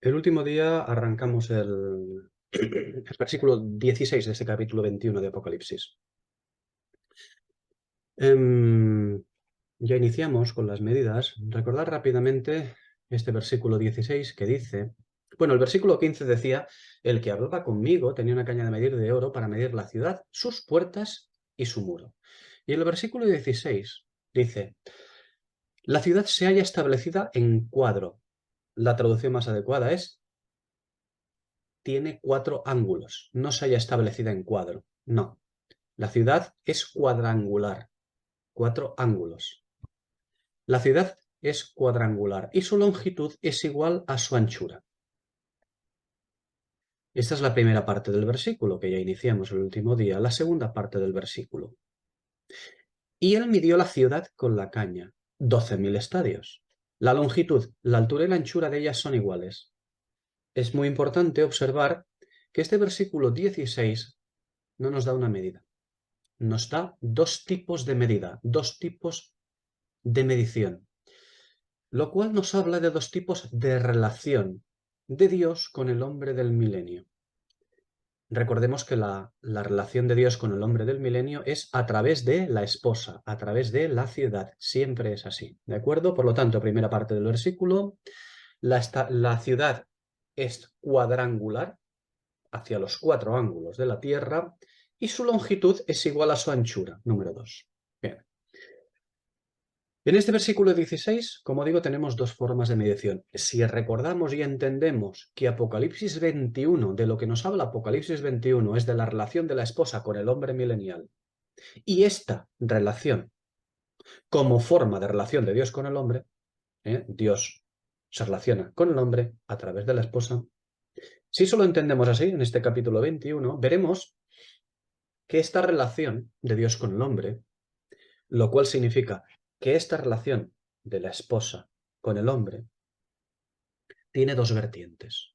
El último día arrancamos el versículo 16 de este capítulo 21 de Apocalipsis. Ya iniciamos con las medidas. Recordad rápidamente este versículo 16 que dice... Bueno, el versículo 15 decía: el que hablaba conmigo tenía una caña de medir de oro para medir la ciudad, sus puertas y su muro. Y el versículo 16 dice: la ciudad se halla establecida en cuadro. La traducción más adecuada es: tiene 4 ángulos, no se haya establecida en cuadro. No, la ciudad es cuadrangular, 4 ángulos. La ciudad es cuadrangular y su longitud es igual a su anchura. Esta es la primera parte del versículo, que ya iniciamos el último día, la segunda parte del versículo. Y él midió la ciudad con la caña, 12.000 estadios. La longitud, la altura y la anchura de ellas son iguales. Es muy importante observar que este versículo 16 no nos da una medida. Nos da 2 tipos de medida, 2 tipos de medición, lo cual nos habla de 2 tipos de relación de Dios con el hombre del milenio. Recordemos que la relación de Dios con el hombre del milenio es a través de la esposa, a través de la ciudad. Siempre es así, ¿de acuerdo? Por lo tanto, primera parte del versículo, la ciudad es cuadrangular hacia los 4 ángulos de la tierra y su longitud es igual a su anchura, número 2. Bien. En este versículo 16, como digo, tenemos 2 formas de medición. Si recordamos y entendemos que Apocalipsis 21, de lo que nos habla Apocalipsis 21, es de la relación de la esposa con el hombre milenial, y esta relación como forma de relación de Dios con el hombre, Dios se relaciona con el hombre a través de la esposa. Si eso lo entendemos así, en este capítulo 21, veremos que esta relación de Dios con el hombre, lo cual significa que esta relación de la esposa con el hombre tiene 2 vertientes.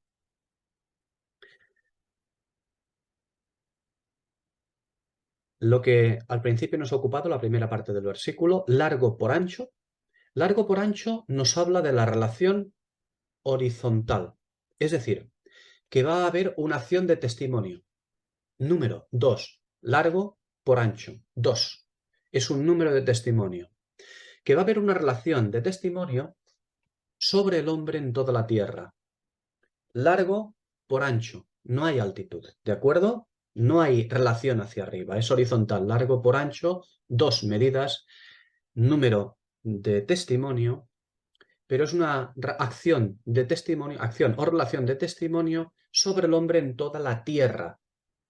Lo que al principio nos ha ocupado la primera parte del versículo, largo por ancho nos habla de la relación horizontal, es decir, que va a haber una acción de testimonio. Número 2, largo por ancho, 2, es un número de testimonio, que va a haber una relación de testimonio sobre el hombre en toda la tierra. Largo por ancho, no hay altitud, ¿de acuerdo? No hay relación hacia arriba, es horizontal, largo por ancho, 2 medidas, número de testimonio, pero es una acción de testimonio, acción o relación de testimonio sobre el hombre en toda la tierra.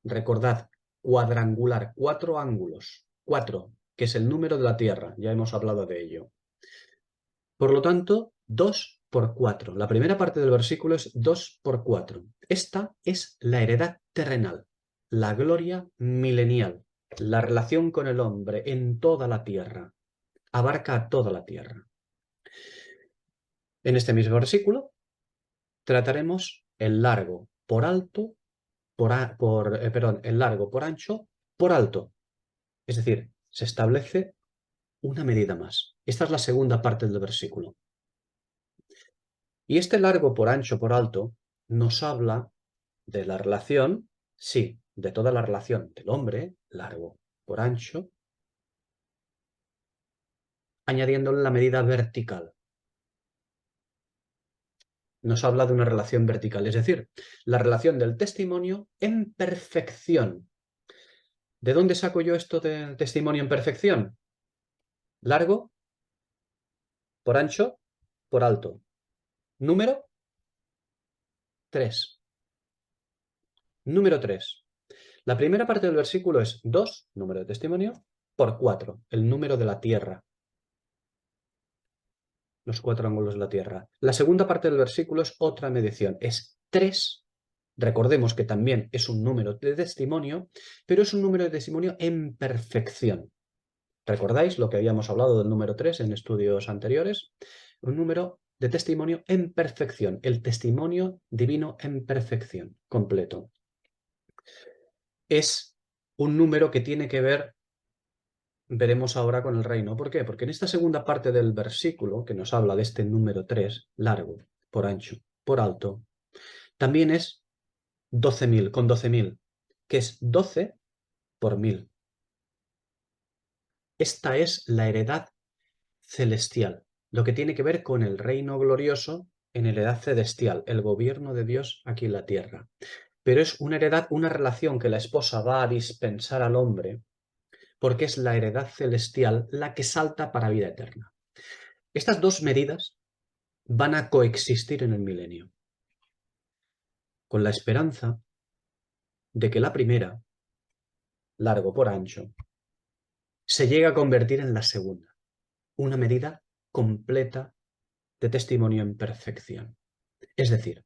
Recordad, cuadrangular, 4 ángulos, 4, que es el número de la tierra, ya hemos hablado de ello. Por lo tanto, 2 por 4. La primera parte del versículo es 2 por 4. Esta es la heredad terrenal, la gloria milenial, la relación con el hombre en toda la tierra. Abarca a toda la tierra. En este mismo versículo trataremos el largo por alto, el largo por ancho, por alto. Es decir, se establece una medida más. Esta es la segunda parte del versículo. Y este largo por ancho, por alto, nos habla de la relación, sí, de toda la relación del hombre, largo por ancho, añadiéndole la medida vertical. Nos habla de una relación vertical, es decir, la relación del testimonio en perfección. ¿De dónde saco yo esto del testimonio en perfección? Largo por ancho, por alto. Número 3. Número 3. La primera parte del versículo es 2, número de testimonio, por 4, el número de la tierra. Los 4 ángulos de la tierra. La segunda parte del versículo es otra medición, es 3. Recordemos que también es un número de testimonio, pero es un número de testimonio en perfección. ¿Recordáis lo que habíamos hablado del número 3 en estudios anteriores? Un número de testimonio en perfección, el testimonio divino en perfección, completo. Es un número que tiene que ver, veremos ahora, con el reino. ¿Por qué? Porque en esta segunda parte del versículo, que nos habla de este número 3, largo, por ancho, por alto, también es 12.000, con 12.000, que es 12 por 1.000. Esta es la heredad celestial, lo que tiene que ver con el reino glorioso en heredad celestial, el gobierno de Dios aquí en la tierra. Pero es una heredad, una relación que la esposa va a dispensar al hombre, porque es la heredad celestial la que salta para vida eterna. Estas dos medidas van a coexistir en el milenio, con la esperanza de que la primera, largo por ancho, se llegue a convertir en la segunda, una medida completa de testimonio en perfección. Es decir,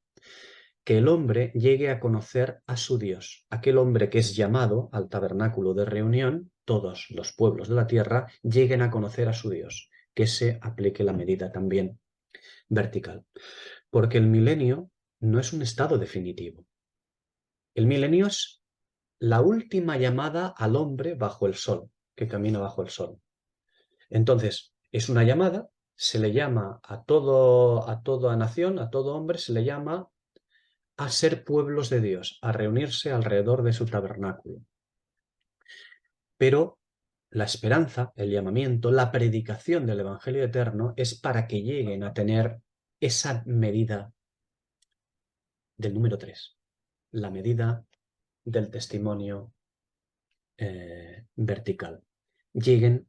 que el hombre llegue a conocer a su Dios, aquel hombre que es llamado al tabernáculo de reunión, todos los pueblos de la tierra lleguen a conocer a su Dios, que se aplique la medida también vertical. Porque el milenio no es un estado definitivo. El milenio es la última llamada al hombre bajo el sol, que camina bajo el sol. Entonces, es una llamada, se le llama a toda nación, a todo hombre, se le llama a ser pueblos de Dios, a reunirse alrededor de su tabernáculo. Pero la esperanza, el llamamiento, la predicación del Evangelio eterno es para que lleguen a tener esa medida del número 3, la medida del testimonio vertical. Lleguen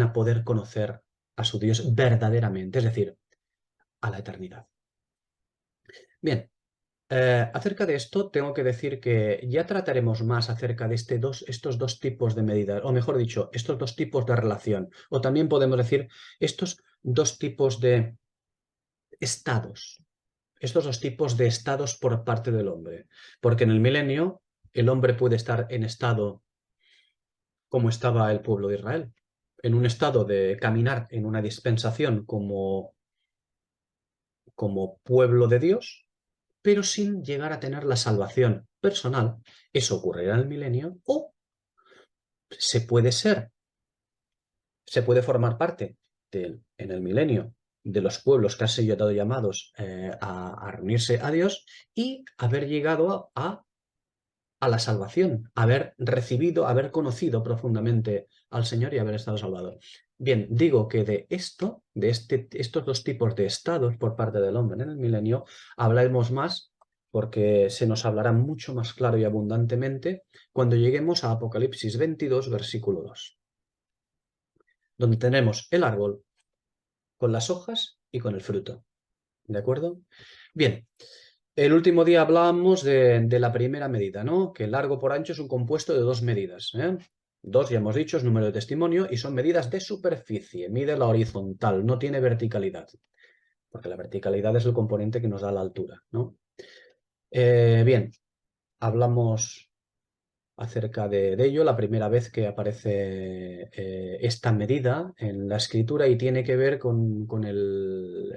a poder conocer a su Dios verdaderamente, es decir, a la eternidad. Bien, acerca de esto tengo que decir que ya trataremos más acerca de estos dos tipos de medidas, o mejor dicho, estos dos tipos de relación, o también podemos decir estos dos tipos de estados, estos dos tipos de estados por parte del hombre, porque en el milenio el hombre puede estar en estado como estaba el pueblo de Israel, en un estado de caminar en una dispensación como pueblo de Dios, pero sin llegar a tener la salvación personal. Eso ocurrirá en el milenio, o se puede ser, se puede formar parte en el milenio de los pueblos que han sido llamados a reunirse a Dios y haber llegado a la salvación, haber recibido, haber conocido profundamente al Señor y haber estado salvado. Bien, digo que de esto, de estos dos tipos de estados por parte del hombre en el milenio, hablaremos más porque se nos hablará mucho más claro y abundantemente cuando lleguemos a Apocalipsis 22, versículo 2, donde tenemos el árbol con las hojas y con el fruto. ¿De acuerdo? Bien, el último día hablábamos de la primera medida, ¿no? Que el largo por ancho es un compuesto de dos medidas, ¿eh? Dos, ya hemos dicho, es número de testimonio y son medidas de superficie. Mide la horizontal, no tiene verticalidad, porque la verticalidad es el componente que nos da la altura, ¿no? Bien, hablamos acerca de ello la primera vez que aparece esta medida en la escritura y tiene que ver con el...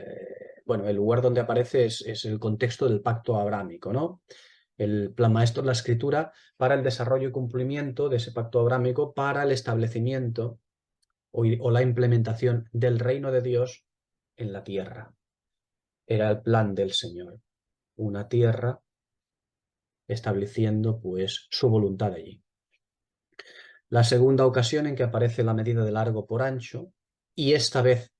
bueno, el lugar donde aparece es el contexto del pacto abrámico, ¿no? El plan maestro de la escritura para el desarrollo y cumplimiento de ese pacto abrámico para el establecimiento o la implementación del reino de Dios en la tierra. Era el plan del Señor, una tierra estableciendo pues su voluntad allí. La segunda ocasión en que aparece la medida de largo por ancho, y esta vez,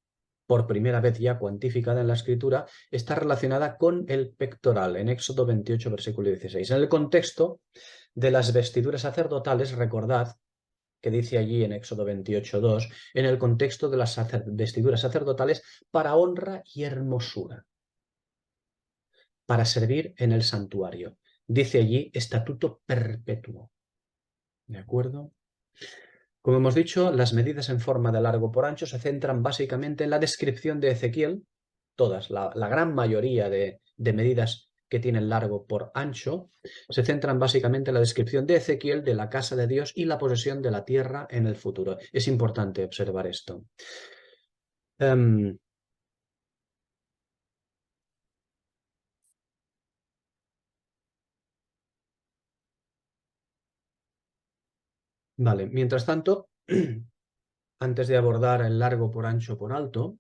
por primera vez ya cuantificada en la escritura, está relacionada con el pectoral, en Éxodo 28, versículo 16. En el contexto de las vestiduras sacerdotales, recordad que dice allí en Éxodo 28, 2, en el contexto de las vestiduras sacerdotales para honra y hermosura, para servir en el santuario. Dice allí estatuto perpetuo. ¿De acuerdo? Como hemos dicho, las medidas en forma de largo por ancho se centran básicamente en la descripción de Ezequiel, todas, la gran mayoría de medidas que tienen largo por ancho, se centran básicamente en la descripción de Ezequiel de la casa de Dios y la posesión de la tierra en el futuro. Es importante observar esto. Vale, mientras tanto, antes de abordar el largo por ancho por alto,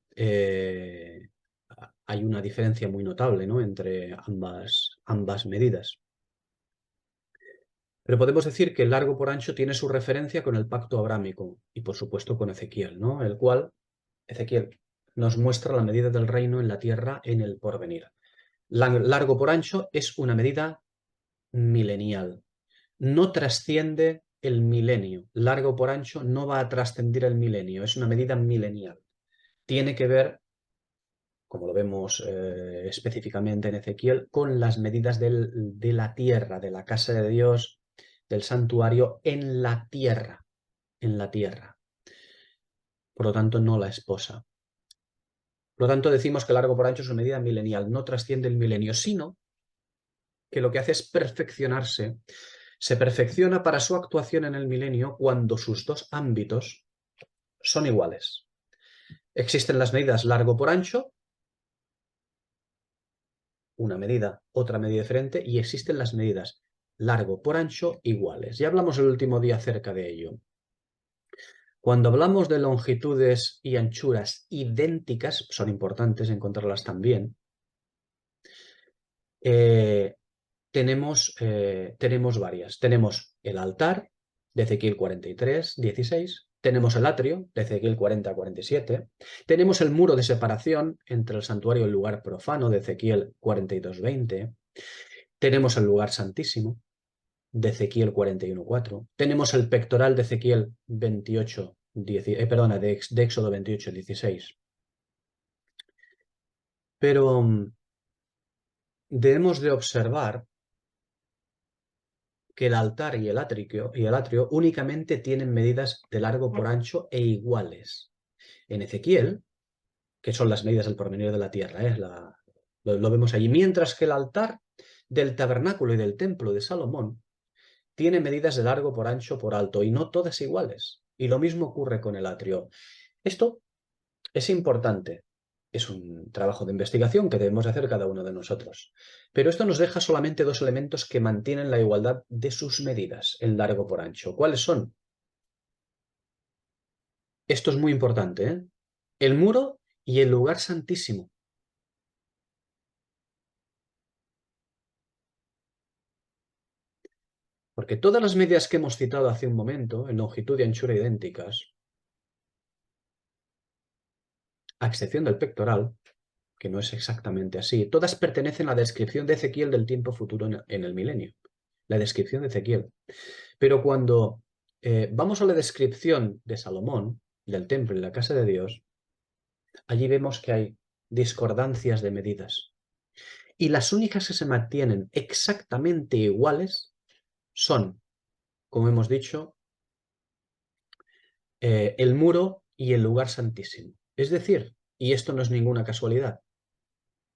hay una diferencia muy notable, ¿no?, entre ambas medidas. Pero podemos decir que el largo por ancho tiene su referencia con el pacto abrámico y, por supuesto, con Ezequiel, ¿no?, el cual Ezequiel nos muestra la medida del reino en la tierra en el porvenir. Largo por ancho es una medida milenial. No trasciende el milenio. Largo por ancho no va a trascender el milenio. Es una medida milenial. Tiene que ver, como lo vemos específicamente en Ezequiel, con las medidas de la tierra, de la casa de Dios, del santuario en la tierra. En la tierra. Por lo tanto, no la esposa. Por lo tanto, decimos que largo por ancho es una medida milenial. No trasciende el milenio, sino que lo que hace es perfeccionarse. Se perfecciona para su actuación en el milenio cuando sus dos ámbitos son iguales. Existen las medidas largo por ancho, una medida, otra medida diferente, y existen las medidas largo por ancho iguales. Ya hablamos el último día acerca de ello. Cuando hablamos de longitudes y anchuras idénticas, son importantes encontrarlas también, tenemos varias. Tenemos el altar de Ezequiel 43, 16. Tenemos el atrio de Ezequiel 40, 47. Tenemos el muro de separación entre el santuario y el lugar profano de Ezequiel 42, 20. Tenemos el lugar santísimo de Ezequiel 41, 4. Tenemos el pectoral de Ezequiel 28, de Éxodo 28, 16. Pero debemos de observar que el altar y el atrio únicamente tienen medidas de largo por ancho e iguales. En Ezequiel, que son las medidas del porvenir de la tierra, lo vemos allí, mientras que el altar del tabernáculo y del templo de Salomón tiene medidas de largo por ancho por alto, y no todas iguales. Y lo mismo ocurre con el atrio. Esto es importante. Es un trabajo de investigación que debemos hacer cada uno de nosotros. Pero esto nos deja solamente dos elementos que mantienen la igualdad de sus medidas, el largo por ancho. ¿Cuáles son? Esto es muy importante, ¿eh? El muro y el lugar santísimo. Porque todas las medidas que hemos citado hace un momento, en longitud y anchura idénticas, a excepción del pectoral, que no es exactamente así, todas pertenecen a la descripción de Ezequiel del tiempo futuro en el milenio. La descripción de Ezequiel. Pero cuando vamos a la descripción de Salomón, del templo y la casa de Dios, allí vemos que hay discordancias de medidas. Y las únicas que se mantienen exactamente iguales son, como hemos dicho, el muro y el lugar santísimo. Es decir, y esto no es ninguna casualidad,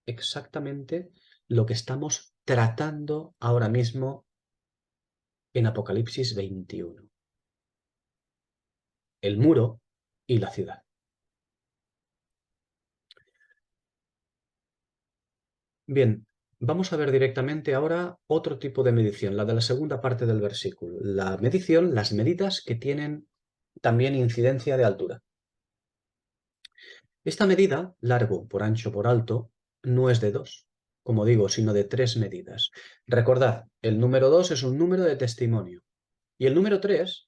exactamente lo que estamos tratando ahora mismo en Apocalipsis 21. El muro y la ciudad. Bien, vamos a ver directamente ahora otro tipo de medición, la de la segunda parte del versículo. La medición, las medidas que tienen también incidencia de altura. Esta medida, largo por ancho por alto, no es de 2, como digo, sino de 3 medidas. Recordad, el número 2 es un número de testimonio y el número 3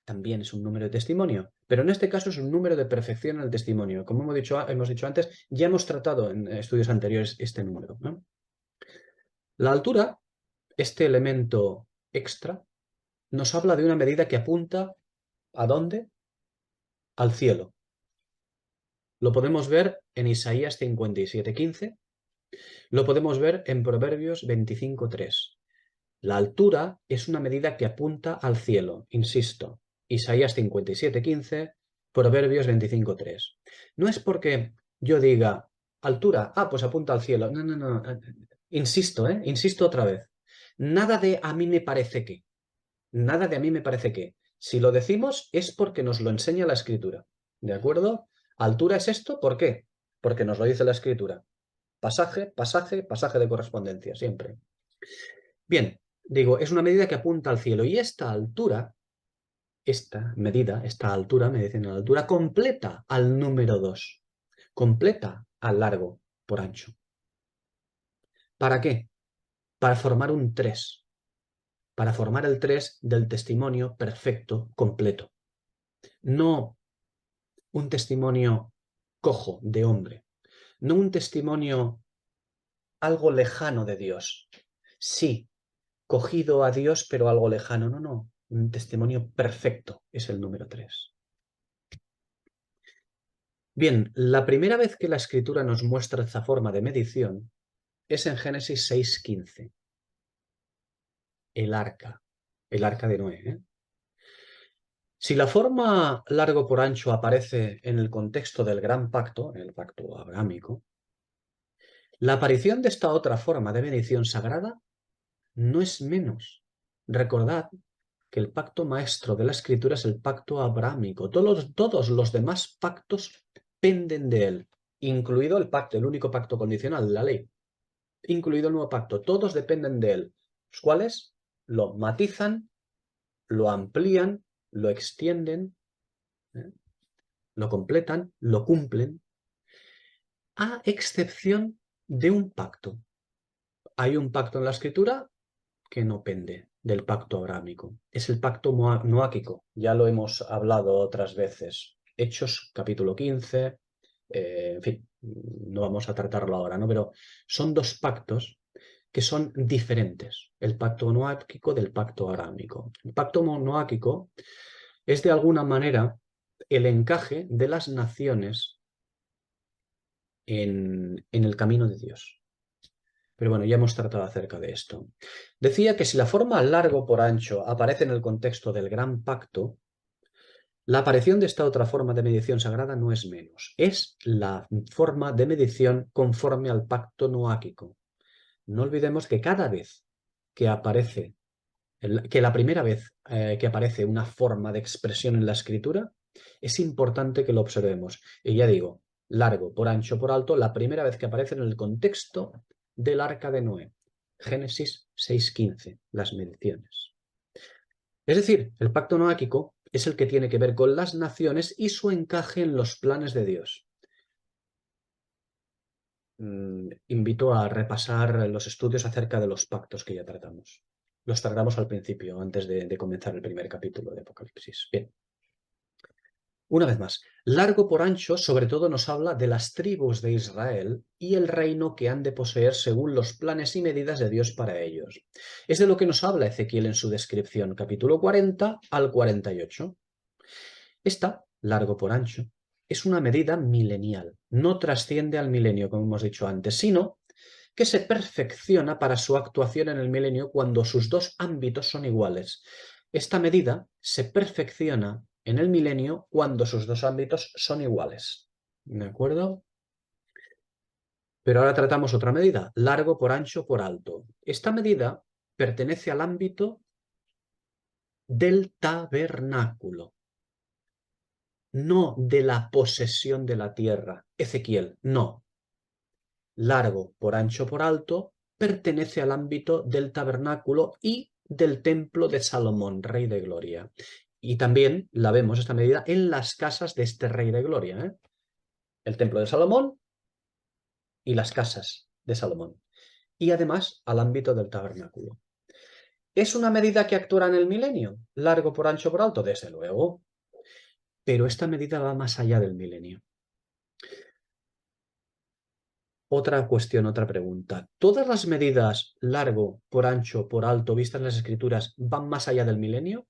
también es un número de testimonio, pero en este caso es un número de perfección en el testimonio. Como hemos dicho antes, ya hemos tratado en estudios anteriores este número, ¿no? La altura, este elemento extra, nos habla de una medida que apunta ¿a dónde? Al cielo. Lo podemos ver en Isaías 57:15, lo podemos ver en Proverbios 25:3. La altura es una medida que apunta al cielo, insisto. Isaías 57:15, Proverbios 25:3. No es porque yo diga altura, pues apunta al cielo. No, no, no. Insisto, insisto otra vez. Nada de a mí me parece que. Nada de a mí me parece que. Si lo decimos es porque nos lo enseña la escritura. ¿De acuerdo? Altura es esto, ¿por qué? Porque nos lo dice la escritura. Pasaje, pasaje, pasaje de correspondencia, siempre. Bien, digo, es una medida que apunta al cielo. Y esta altura, esta altura, me dicen la altura, completa al número 2. Completa al largo. por ancho. ¿Para qué? Para formar un 3. Para formar el 3 del testimonio perfecto, completo. No un testimonio cojo de hombre. No un testimonio algo lejano de Dios. Sí, cogido a Dios, pero algo lejano. No, no. Un testimonio perfecto es el número 3. Bien, la primera vez que la Escritura nos muestra esta forma de medición es en Génesis 6:15. El arca de Noé. Si la forma largo por ancho aparece en el contexto del gran pacto, en el pacto abrámico, la aparición de esta otra forma de medición sagrada no es menos. Recordad que el pacto maestro de la Escritura es el pacto abrámico. Todos los demás pactos penden de él, incluido el pacto, el único pacto condicional, la ley, incluido el nuevo pacto. Todos dependen de él, los cuales lo matizan, lo amplían, lo extienden, lo completan, lo cumplen, a excepción de un pacto. Hay un pacto en la Escritura que no pende del pacto abrámico. Es el pacto noáquico. Ya lo hemos hablado otras veces. Hechos, capítulo 15. En fin, no vamos a tratarlo ahora, ¿no? Pero son dos pactos que son diferentes. El pacto noáquico del pacto abrámico. El pacto noáquico es de alguna manera el encaje de las naciones en el camino de Dios. Pero bueno, ya hemos tratado acerca de esto. Decía que si la forma largo por ancho aparece en el contexto del gran pacto, la aparición de esta otra forma de medición sagrada no es menos. Es la forma de medición conforme al pacto noáquico. No olvidemos que cada vez que aparece, que la primera vez que aparece una forma de expresión en la escritura, es importante que lo observemos. Y ya digo, largo por ancho por alto, la primera vez que aparece en el contexto del arca de Noé. Génesis 6:15, las mediciones. Es decir, el pacto noáquico es el que tiene que ver con las naciones y su encaje en los planes de Dios. Invito a repasar los estudios acerca de los pactos que ya tratamos. Los tratamos al principio, antes de comenzar el primer capítulo de Apocalipsis. Bien. Una vez más, largo por ancho sobre todo nos habla de las tribus de Israel y el reino que han de poseer según los planes y medidas de Dios para ellos. Es de lo que nos habla Ezequiel en su descripción, capítulo 40 al 48. Esta, largo por ancho, es una medida milenial. No trasciende al milenio, como hemos dicho antes, sino que se perfecciona para su actuación en el milenio cuando sus dos ámbitos son iguales. Esta medida se perfecciona en el milenio cuando sus dos ámbitos son iguales. ¿De acuerdo? Pero ahora tratamos otra medida, largo por ancho por alto. Esta medida pertenece al ámbito del tabernáculo, no de la posesión de la tierra. Ezequiel, no. Largo por ancho por alto pertenece al ámbito del tabernáculo y del templo de Salomón, rey de gloria. Y también la vemos esta medida en las casas de este rey de gloria, el templo de Salomón y las casas de Salomón. Y además al ámbito del tabernáculo. ¿Es una medida que actuará en el milenio? Largo por ancho por alto, desde luego. Pero esta medida va más allá del milenio. Otra cuestión, otra pregunta. ¿Todas las medidas largo, por ancho, por alto, vistas en las escrituras, van más allá del milenio?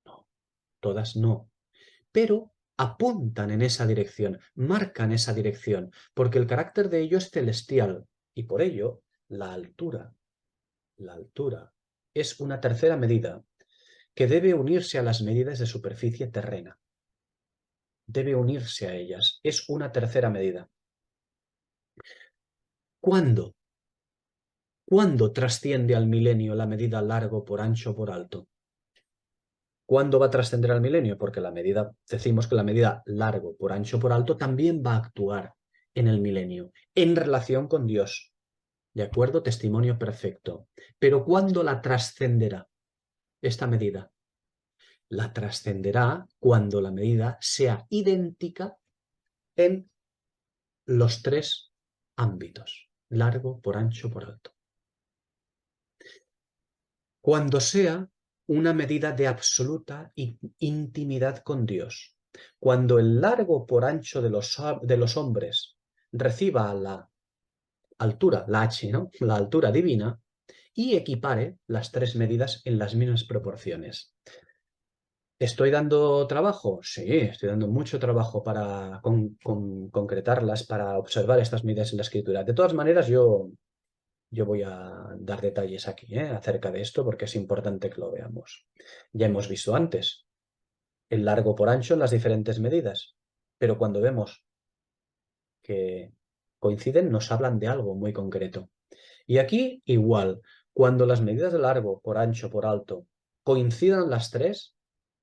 No, todas no. Pero apuntan en esa dirección, marcan esa dirección, porque el carácter de ello es celestial y por ello la altura es una tercera medida que debe unirse a las medidas de superficie terrena. Debe unirse a ellas. Es una tercera medida. ¿Cuándo? ¿Cuándo trasciende al milenio la medida largo por ancho por alto? ¿Cuándo va a trascender al milenio? Porque decimos que la medida largo por ancho por alto también va a actuar en el milenio, en relación con Dios. ¿De acuerdo? Testimonio perfecto. Pero ¿cuándo la trascenderá esta medida? La trascenderá cuando la medida sea idéntica en los tres ámbitos, largo por ancho por alto. Cuando sea una medida de absoluta intimidad con Dios, cuando el largo por ancho de los hombres reciba la altura, la H, ¿no? La altura divina, y equipare las tres medidas en las mismas proporciones. ¿Estoy dando trabajo? Sí, estoy dando mucho trabajo para concretarlas, para observar estas medidas en la escritura. De todas maneras, yo voy a dar detalles aquí, acerca de esto porque es importante que lo veamos. Ya hemos visto antes el largo por ancho en las diferentes medidas, pero cuando vemos que coinciden nos hablan de algo muy concreto. Y aquí igual, cuando las medidas de largo por ancho por alto coincidan las tres,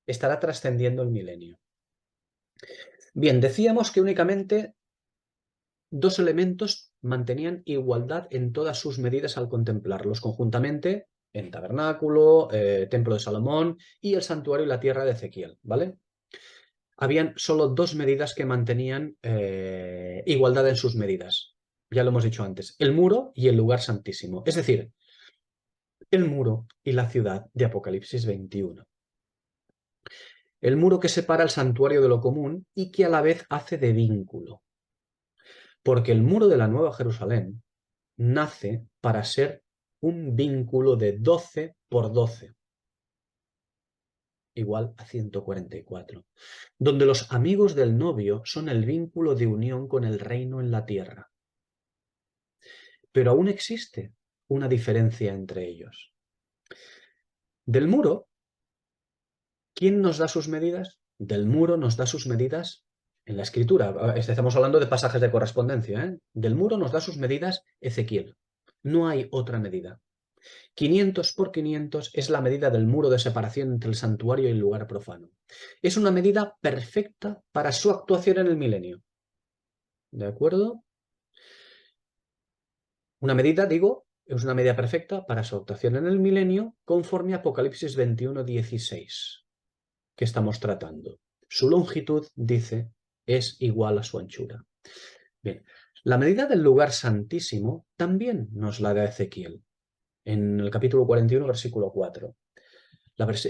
estará trascendiendo el milenio. Bien, decíamos que únicamente dos elementos mantenían igualdad en todas sus medidas al contemplarlos conjuntamente en tabernáculo, templo de Salomón y el santuario y la tierra de Ezequiel, ¿vale? Habían solo dos medidas que mantenían igualdad en sus medidas. Ya lo hemos dicho antes, el muro y el lugar santísimo. Es decir, el muro y la ciudad de Apocalipsis 21. El muro que separa el santuario de lo común y que a la vez hace de vínculo. Porque el muro de la Nueva Jerusalén nace para ser un vínculo de 12 por 12, igual a 144, donde los amigos del novio son el vínculo de unión con el reino en la tierra. Pero aún existe una diferencia entre ellos. Del muro, ¿quién nos da sus medidas? Del muro nos da sus medidas en la escritura. Estamos hablando de pasajes de correspondencia, ¿eh? Del muro nos da sus medidas Ezequiel. No hay otra medida. 500 por 500 es la medida del muro de separación entre el santuario y el lugar profano. Es una medida perfecta para su actuación en el milenio. ¿De acuerdo? Una medida, digo, es una medida perfecta para su actuación en el milenio conforme a Apocalipsis 21:16, que estamos tratando. Su longitud, dice, es igual a su anchura. Bien, la medida del lugar santísimo también nos la da Ezequiel, en el capítulo 41, versículo 4.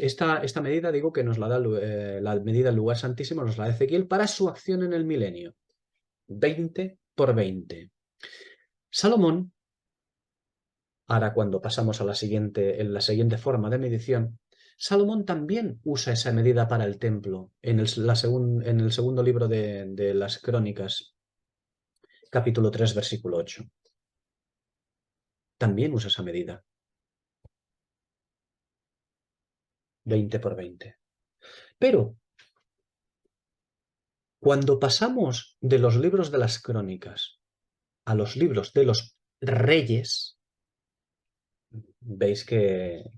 Esta medida, digo, que nos la da la medida del lugar santísimo, nos la da Ezequiel para su acción en el milenio. 20 por 20. Salomón, ahora cuando pasamos a en la siguiente forma de medición, Salomón también usa esa medida para el templo en el segundo libro de las Crónicas, capítulo 3, versículo 8. También usa esa medida. 20 por 20. Pero cuando pasamos de los libros de las Crónicas a los libros de los Reyes, veis que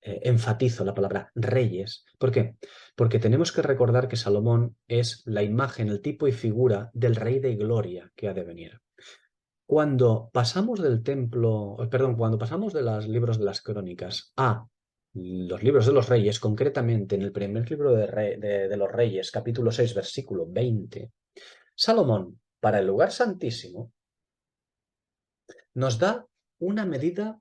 enfatizo la palabra reyes. ¿Por qué? Porque tenemos que recordar que Salomón es la imagen, el tipo y figura del rey de gloria que ha de venir. Cuando pasamos cuando pasamos de los libros de las Crónicas a los libros de los Reyes, concretamente en el primer libro de los Reyes, capítulo 6, versículo 20, Salomón, para el lugar santísimo, nos da una medida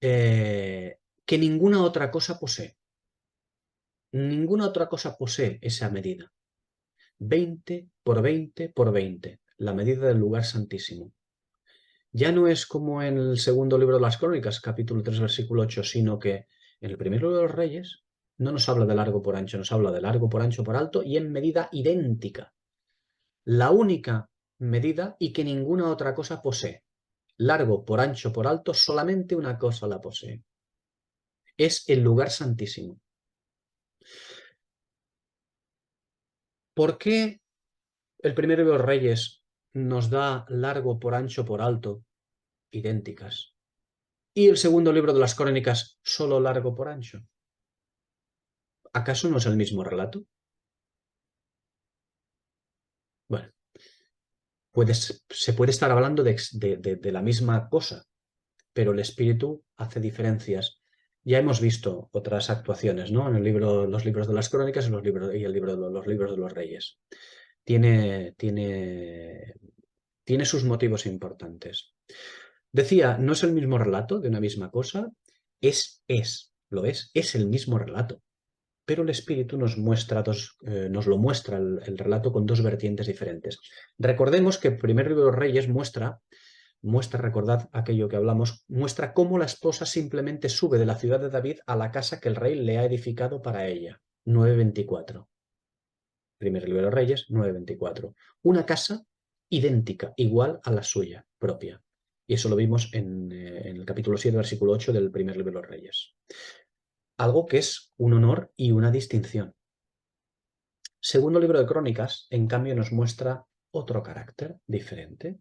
que ninguna otra cosa posee. Ninguna otra cosa posee esa medida. 20 por 20 por 20, la medida del lugar santísimo. Ya no es como en el segundo libro de las Crónicas, capítulo 3, versículo 8, sino que en el primer libro de los Reyes no nos habla de largo por ancho, nos habla de largo por ancho por alto y en medida idéntica. La única medida y que ninguna otra cosa posee. Largo por ancho por alto, solamente una cosa la posee. Es el lugar santísimo. ¿Por qué el primero de los Reyes nos da largo por ancho por alto, idénticas? Y el segundo libro de las Crónicas, solo largo por ancho. ¿Acaso no es el mismo relato? Bueno, se puede estar hablando de la misma cosa, pero el espíritu hace diferencias. Ya hemos visto otras actuaciones, ¿no? En los libros de las Crónicas y los libros de los Reyes. tiene sus motivos importantes. Decía, no es el mismo relato de una misma cosa, es el mismo relato, pero el espíritu nos lo muestra el relato con dos vertientes diferentes. Recordemos que el primer libro de los Reyes recordad aquello que hablamos, muestra cómo la esposa simplemente sube de la ciudad de David a la casa que el rey le ha edificado para ella. 9:24. Primer libro de los Reyes, 9:24. Una casa idéntica, igual a la suya propia. Y eso lo vimos en el capítulo 7, versículo 8 del primer libro de los Reyes. Algo que es un honor y una distinción. Segundo libro de Crónicas, en cambio, nos muestra otro carácter diferente.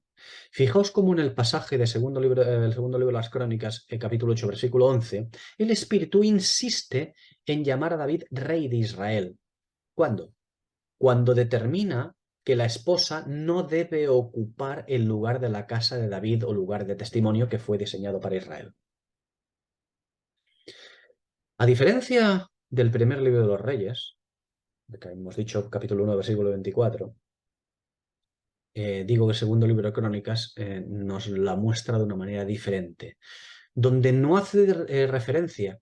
Fijaos cómo en el pasaje del segundo libro de las Crónicas, capítulo 8, versículo 11, el Espíritu insiste en llamar a David rey de Israel. ¿Cuándo? Cuando determina que la esposa no debe ocupar el lugar de la casa de David o lugar de testimonio que fue diseñado para Israel. A diferencia del primer libro de los Reyes, que hemos dicho capítulo 1, versículo 24, digo que el segundo libro de Crónicas nos la muestra de una manera diferente, donde no hace referencia,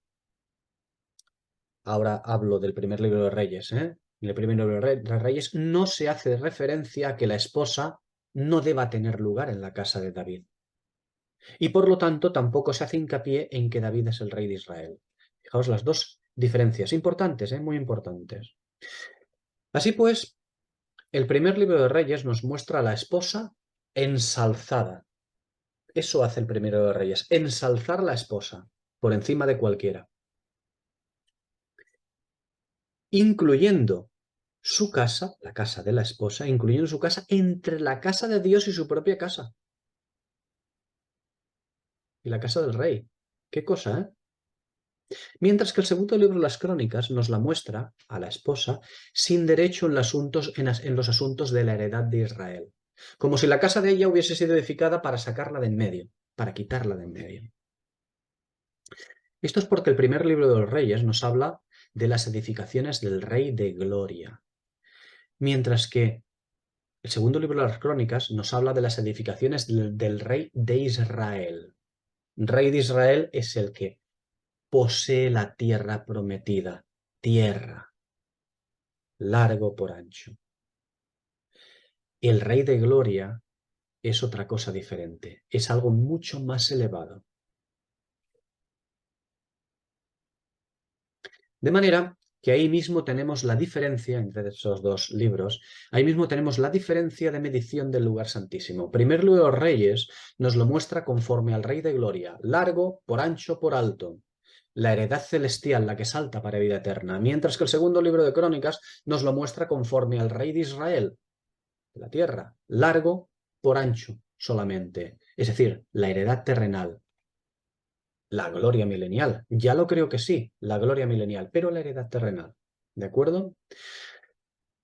ahora hablo del primer libro de Reyes, en el primer libro de Reyes no se hace referencia a que la esposa no deba tener lugar en la casa de David. Y por lo tanto tampoco se hace hincapié en que David es el rey de Israel. Fijaos las dos diferencias, importantes, muy importantes. Así pues, el primer libro de Reyes nos muestra a la esposa ensalzada. Eso hace el primero de Reyes, ensalzar a la esposa por encima de cualquiera, incluyendo su casa, la casa de la esposa, incluyendo su casa entre la casa de Dios y su propia casa. Y la casa del rey. ¿Qué cosa, eh? Mientras que el segundo libro de las Crónicas nos la muestra a la esposa sin derecho en los asuntos de la heredad de Israel, como si la casa de ella hubiese sido edificada para sacarla de en medio, para quitarla de en medio. Esto es porque el primer libro de los Reyes nos habla de las edificaciones del Rey de Gloria, mientras que el segundo libro de las Crónicas nos habla de las edificaciones del Rey de Israel. Rey de Israel es el que posee la tierra prometida, tierra, largo por ancho. El Rey de Gloria es otra cosa diferente, es algo mucho más elevado. De manera que ahí mismo tenemos la diferencia entre esos dos libros, ahí mismo tenemos la diferencia de medición del lugar santísimo. Primer libro de los Reyes nos lo muestra conforme al Rey de Gloria, largo, por ancho, por alto. La heredad celestial, la que salta para vida eterna, mientras que el segundo libro de Crónicas nos lo muestra conforme al Rey de Israel, de la tierra, largo, por ancho solamente, es decir, la heredad terrenal. La gloria milenial. Ya lo creo que sí, la gloria milenial, pero la heredad terrenal. ¿De acuerdo?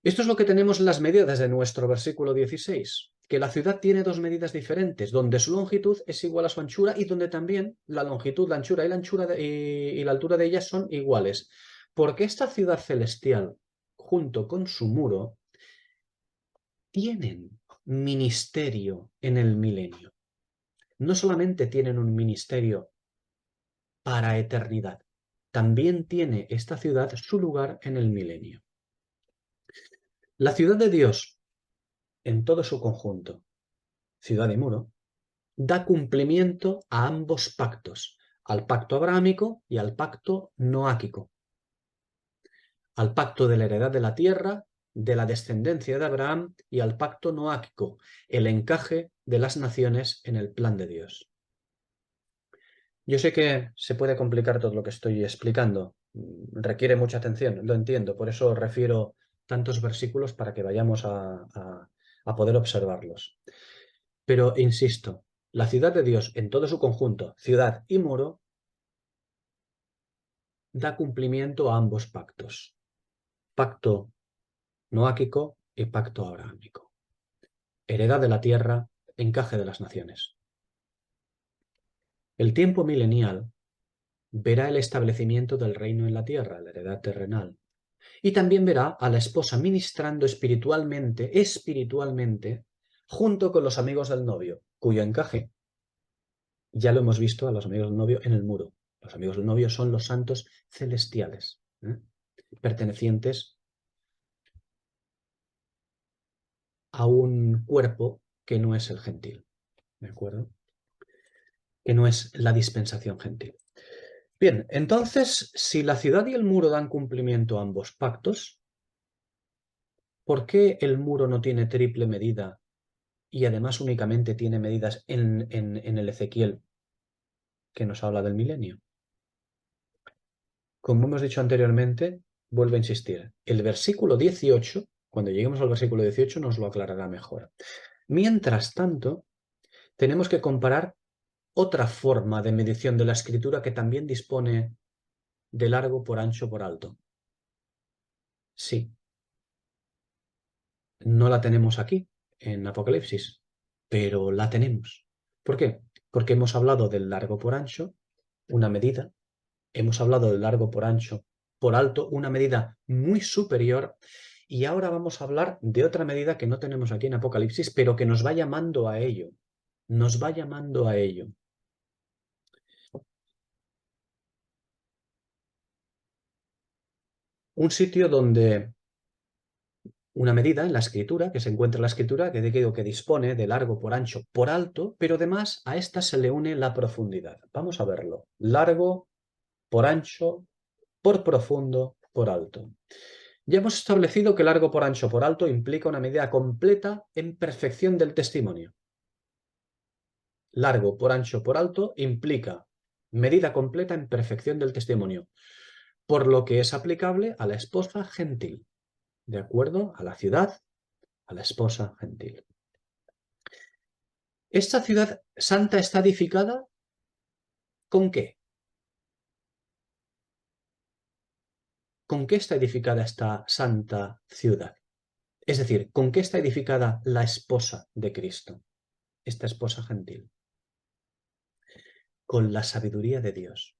Esto es lo que tenemos en las medidas de nuestro versículo 16, que la ciudad tiene dos medidas diferentes, donde su longitud es igual a su anchura y donde también la longitud, la anchura y la altura de ellas son iguales. Porque esta ciudad celestial, junto con su muro, tienen ministerio en el milenio. No solamente tienen un ministerio para eternidad. También tiene esta ciudad su lugar en el milenio. La ciudad de Dios, en todo su conjunto, ciudad y muro, da cumplimiento a ambos pactos, al pacto abrahámico y al pacto noáquico, al pacto de la heredad de la tierra, de la descendencia de Abraham y al pacto noáquico, el encaje de las naciones en el plan de Dios. Yo sé que se puede complicar todo lo que estoy explicando, requiere mucha atención, lo entiendo, por eso refiero tantos versículos para que vayamos a poder observarlos. Pero insisto, la ciudad de Dios en todo su conjunto, ciudad y muro, da cumplimiento a ambos pactos, pacto noáquico y pacto abrahámico, heredad de la tierra, encaje de las naciones. El tiempo milenial verá el establecimiento del reino en la tierra, la heredad terrenal. Y también verá a la esposa ministrando espiritualmente, junto con los amigos del novio, cuyo encaje ya lo hemos visto a los amigos del novio en el muro. Los amigos del novio son los santos celestiales, pertenecientes a un cuerpo que no es el gentil, ¿de acuerdo? Que no es la dispensación gentil. Bien, entonces, si la ciudad y el muro dan cumplimiento a ambos pactos, ¿por qué el muro no tiene triple medida y además únicamente tiene medidas en el Ezequiel que nos habla del milenio? Como hemos dicho anteriormente, vuelvo a insistir, el versículo 18, cuando lleguemos al versículo 18 nos lo aclarará mejor. Mientras tanto, tenemos que comparar otra forma de medición de la escritura que también dispone de largo por ancho por alto. Sí, no la tenemos aquí en Apocalipsis, pero la tenemos. ¿Por qué? Porque hemos hablado del largo por ancho, una medida. Hemos hablado del largo por ancho por alto, una medida muy superior. Y ahora vamos a hablar de otra medida que no tenemos aquí en Apocalipsis, pero que nos va llamando a ello. Nos va llamando a ello. Un sitio donde una medida en la escritura, que se encuentra en la escritura, que digo que dispone de largo por ancho por alto, pero además a esta se le une la profundidad. Vamos a verlo. Largo por ancho, por profundo, por alto. Ya hemos establecido que largo por ancho por alto implica una medida completa en perfección del testimonio. Largo por ancho por alto implica medida completa en perfección del testimonio, por lo que es aplicable a la esposa gentil, de acuerdo a la ciudad, a la esposa gentil. ¿Esta ciudad santa está edificada con qué? ¿Con qué está edificada esta santa ciudad? Es decir, ¿con qué está edificada la esposa de Cristo, esta esposa gentil? Con la sabiduría de Dios,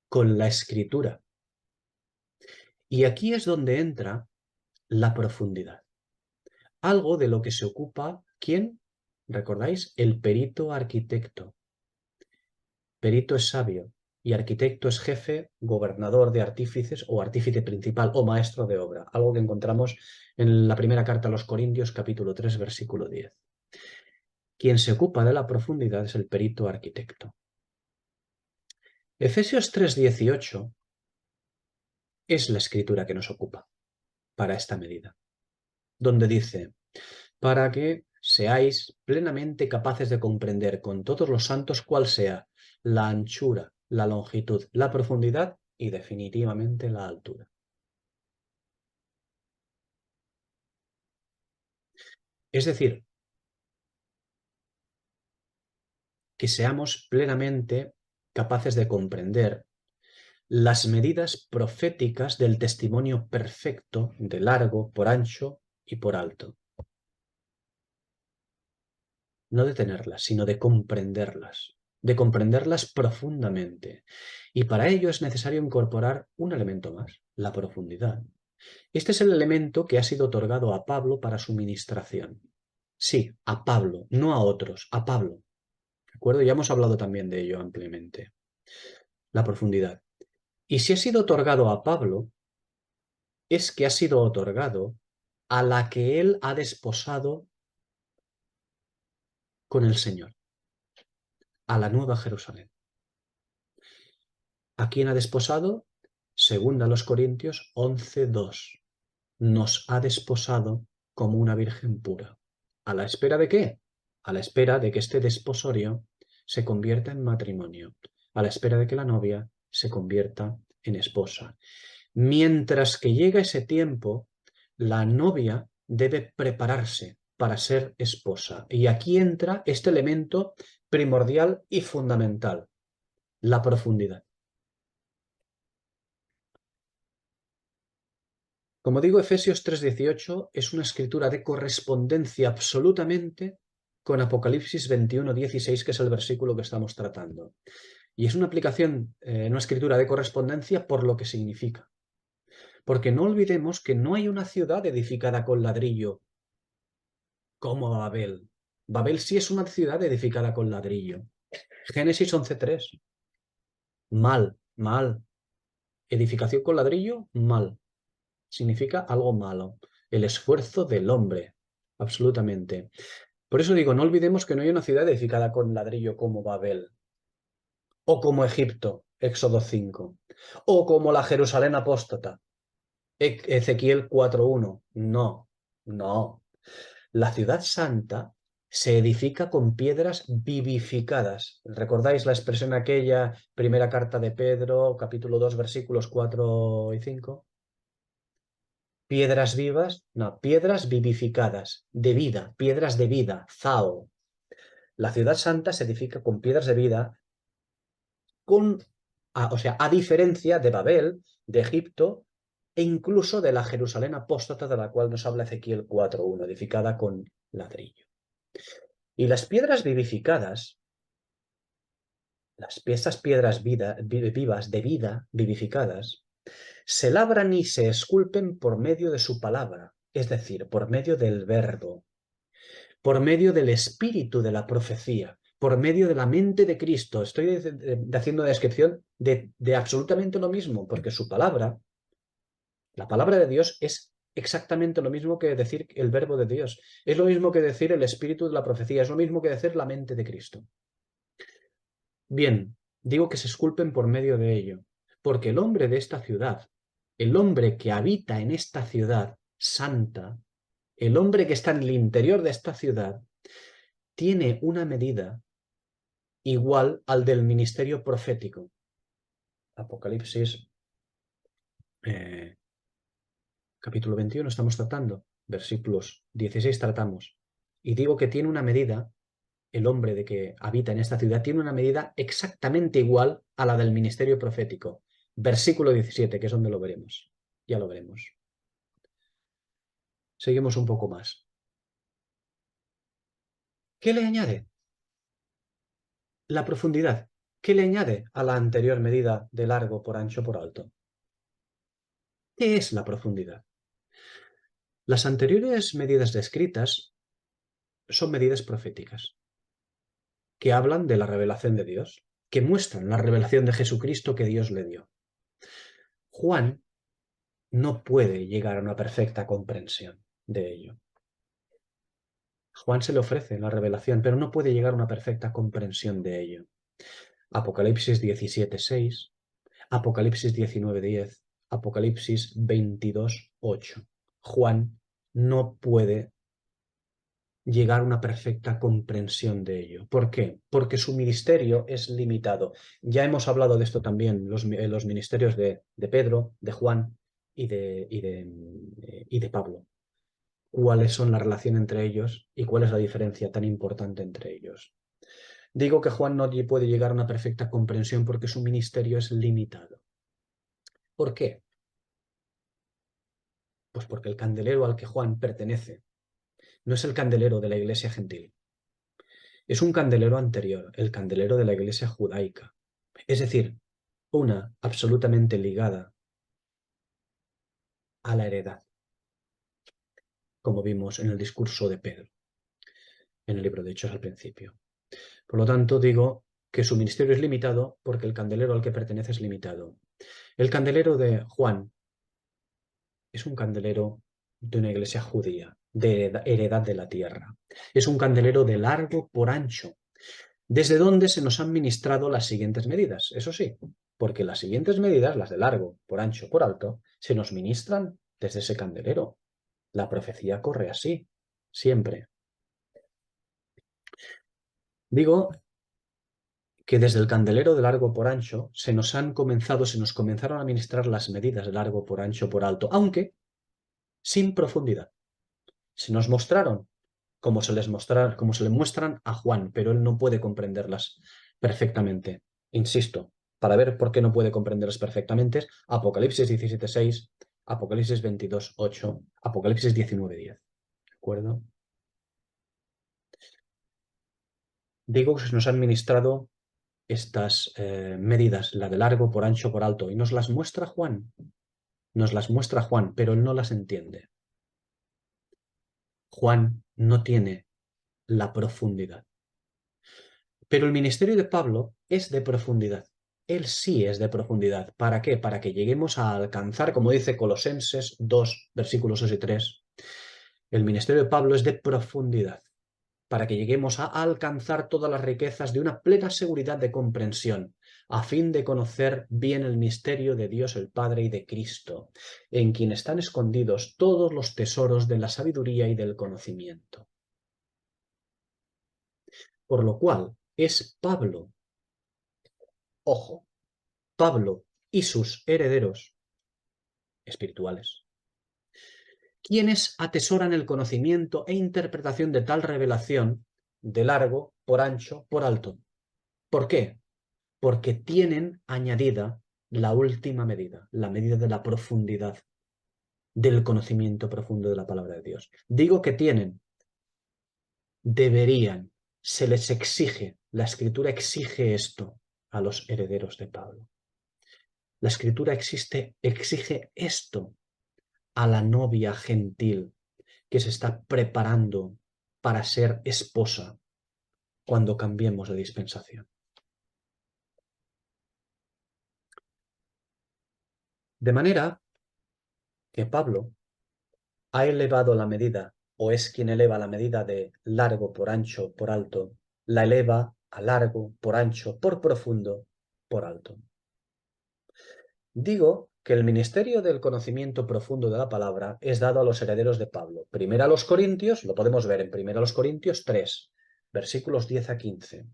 con la escritura. Y aquí es donde entra la profundidad. Algo de lo que se ocupa, ¿quién? ¿Recordáis? El perito arquitecto. Perito es sabio y arquitecto es jefe, gobernador de artífices o artífice principal o maestro de obra. Algo que encontramos en la primera carta a los Corintios, capítulo 3, versículo 10. Quien se ocupa de la profundidad es el perito arquitecto. Efesios 3:18 es la escritura que nos ocupa para esta medida, donde dice, para que seáis plenamente capaces de comprender con todos los santos cuál sea la anchura, la longitud, la profundidad y definitivamente la altura. Es decir, que seamos plenamente capaces de comprender las medidas proféticas del testimonio perfecto de largo, por ancho y por alto. No de tenerlas, sino de comprenderlas profundamente. Y para ello es necesario incorporar un elemento más, la profundidad. Este es el elemento que ha sido otorgado a Pablo para su ministración. Sí, a Pablo, no a otros, a Pablo. ¿De acuerdo? Ya hemos hablado también de ello ampliamente. La profundidad. Y si ha sido otorgado a Pablo, es que ha sido otorgado a la que él ha desposado con el Señor, a la Nueva Jerusalén. ¿A quién ha desposado? Según a los Corintios 11:2. Nos ha desposado como una virgen pura. ¿A la espera de qué? A la espera de que este desposorio se convierta en matrimonio, a la espera de que la novia se convierta en esposa. Mientras que llega ese tiempo, la novia debe prepararse para ser esposa. Y aquí entra este elemento primordial y fundamental, la profundidad. Como digo, Efesios 3:18 es una escritura de correspondencia absolutamente con Apocalipsis 21:16, que es el versículo que estamos tratando. Y es una aplicación, una escritura de correspondencia por lo que significa. Porque no olvidemos que no hay una ciudad edificada con ladrillo como Babel. Babel sí es una ciudad edificada con ladrillo. Génesis 11:3. Mal, mal. Edificación con ladrillo, mal. Significa algo malo. El esfuerzo del hombre. Absolutamente. Por eso digo, no olvidemos que no hay una ciudad edificada con ladrillo como Babel. O como Egipto, Éxodo 5. O como la Jerusalén apóstata, Ezequiel 4:1. No, no. La ciudad santa se edifica con piedras vivificadas. ¿Recordáis la expresión aquella, primera carta de Pedro, capítulo 2, versículos 4 y 5? Piedras vivas, no, piedras vivificadas, de vida, piedras de vida, zao. La ciudad santa se edifica con piedras de vida, o sea, a diferencia de Babel, de Egipto, e incluso de la Jerusalén apóstata de la cual nos habla Ezequiel 4:1, edificada con ladrillo. Y las piedras vivificadas, estas piedras vivas de vida, vivificadas, se labran y se esculpen por medio de su palabra, es decir, por medio del verbo, por medio del espíritu de la profecía, por medio de la mente de Cristo. Estoy haciendo una descripción de absolutamente lo mismo, porque su palabra, la palabra de Dios, es exactamente lo mismo que decir el verbo de Dios. Es lo mismo que decir el espíritu de la profecía, es lo mismo que decir la mente de Cristo. Bien, digo que se esculpen por medio de ello, porque el hombre de esta ciudad, el hombre que habita en esta ciudad santa, el hombre que está en el interior de esta ciudad, tiene una medida igual al del ministerio profético. Apocalipsis, capítulo 21 estamos tratando, versículos 16 tratamos. Y digo que tiene una medida, el hombre de que habita en esta ciudad, tiene una medida exactamente igual a la del ministerio profético. Versículo 17, que es donde lo veremos. Ya lo veremos. Seguimos un poco más. ¿Qué le añade? La profundidad. ¿Qué le añade a la anterior medida de largo por ancho por alto? ¿Qué es la profundidad? Las anteriores medidas descritas son medidas proféticas, que hablan de la revelación de Dios, que muestran la revelación de Jesucristo que Dios le dio. Juan no puede llegar a una perfecta comprensión de ello. Juan se le ofrece la revelación, pero no puede llegar a una perfecta comprensión de ello. Apocalipsis 17:6, Apocalipsis 19:10, Apocalipsis 22:8. Juan no puede llegar a una perfecta comprensión de ello. ¿Por qué? Porque su ministerio es limitado. Ya hemos hablado de esto también, los ministerios de Pedro, de Juan y de Pablo. ¿Cuáles son la relación entre ellos y cuál es la diferencia tan importante entre ellos? Digo que Juan no puede llegar a una perfecta comprensión porque su ministerio es limitado. ¿Por qué? Pues porque el candelero al que Juan pertenece no es el candelero de la iglesia gentil. Es un candelero anterior, el candelero de la iglesia judaica. Es decir, una absolutamente ligada a la heredad, como vimos en el discurso de Pedro, en el libro de Hechos al principio. Por lo tanto, digo que su ministerio es limitado porque el candelero al que pertenece es limitado. El candelero de Juan es un candelero de una iglesia judía, de heredad de la tierra. Es un candelero de largo por ancho, desde donde se nos han ministrado las siguientes medidas. Eso sí, porque las siguientes medidas, las de largo, por ancho, por alto, se nos ministran desde ese candelero. La profecía corre así, siempre. Digo que desde el candelero de largo por ancho se nos comenzaron a ministrar las medidas de largo por ancho por alto, aunque sin profundidad. Se nos mostraron como se le muestran a Juan, pero él no puede comprenderlas perfectamente. Insisto, para ver por qué no puede comprenderlas perfectamente, Apocalipsis 17:6, Apocalipsis 22:8, Apocalipsis 19:10. ¿De acuerdo? Digo que se nos han ministrado estas medidas, la de largo por ancho por alto, y nos las muestra Juan. Nos las muestra Juan, pero él no las entiende. Juan no tiene la profundidad. Pero el ministerio de Pablo es de profundidad. Él sí es de profundidad. ¿Para qué? Para que lleguemos a alcanzar, como dice Colosenses 2, versículos 2 y 3, el ministerio de Pablo es de profundidad, para que lleguemos a alcanzar todas las riquezas de una plena seguridad de comprensión, a fin de conocer bien el misterio de Dios el Padre y de Cristo, en quien están escondidos todos los tesoros de la sabiduría y del conocimiento. Por lo cual es Pablo, ojo, Pablo y sus herederos espirituales, quienes atesoran el conocimiento e interpretación de tal revelación de largo, por ancho, por alto. ¿Por qué? Porque tienen añadida la última medida, la medida de la profundidad del conocimiento profundo de la palabra de Dios. Digo que tienen, deberían, se les exige, la Escritura exige esto a los herederos de Pablo. La Escritura exige esto a la novia gentil que se está preparando para ser esposa cuando cambiemos de dispensación. De manera que Pablo ha elevado la medida, o es quien eleva la medida de largo por ancho por alto, la eleva a largo por ancho por profundo por alto. Digo que el ministerio del conocimiento profundo de la palabra es dado a los herederos de Pablo. Primero a los Corintios, lo podemos ver en 1 Corintios 3, versículos 10 a 15.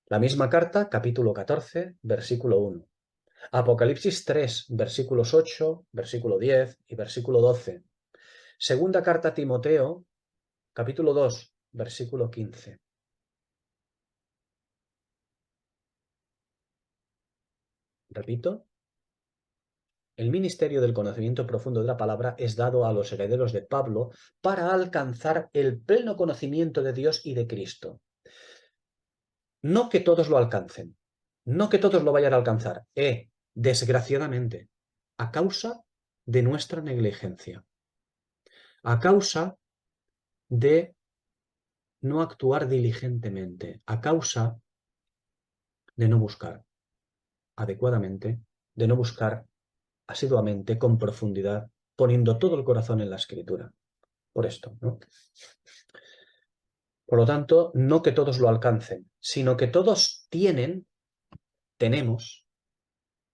La misma carta, capítulo 14, versículo 1. Apocalipsis 3, versículos 8, versículo 10 y versículo 12. Segunda carta a Timoteo, capítulo 2, versículo 15. Repito, el ministerio del conocimiento profundo de la palabra es dado a los herederos de Pablo para alcanzar el pleno conocimiento de Dios y de Cristo. No que todos lo alcancen, no que todos lo vayan a alcanzar, desgraciadamente, a causa de nuestra negligencia, a causa de no actuar diligentemente, a causa de no buscar adecuadamente, de no buscar asiduamente, con profundidad, poniendo todo el corazón en la Escritura. Por esto, ¿no? Por lo tanto, no que todos lo alcancen, sino que todos tenemos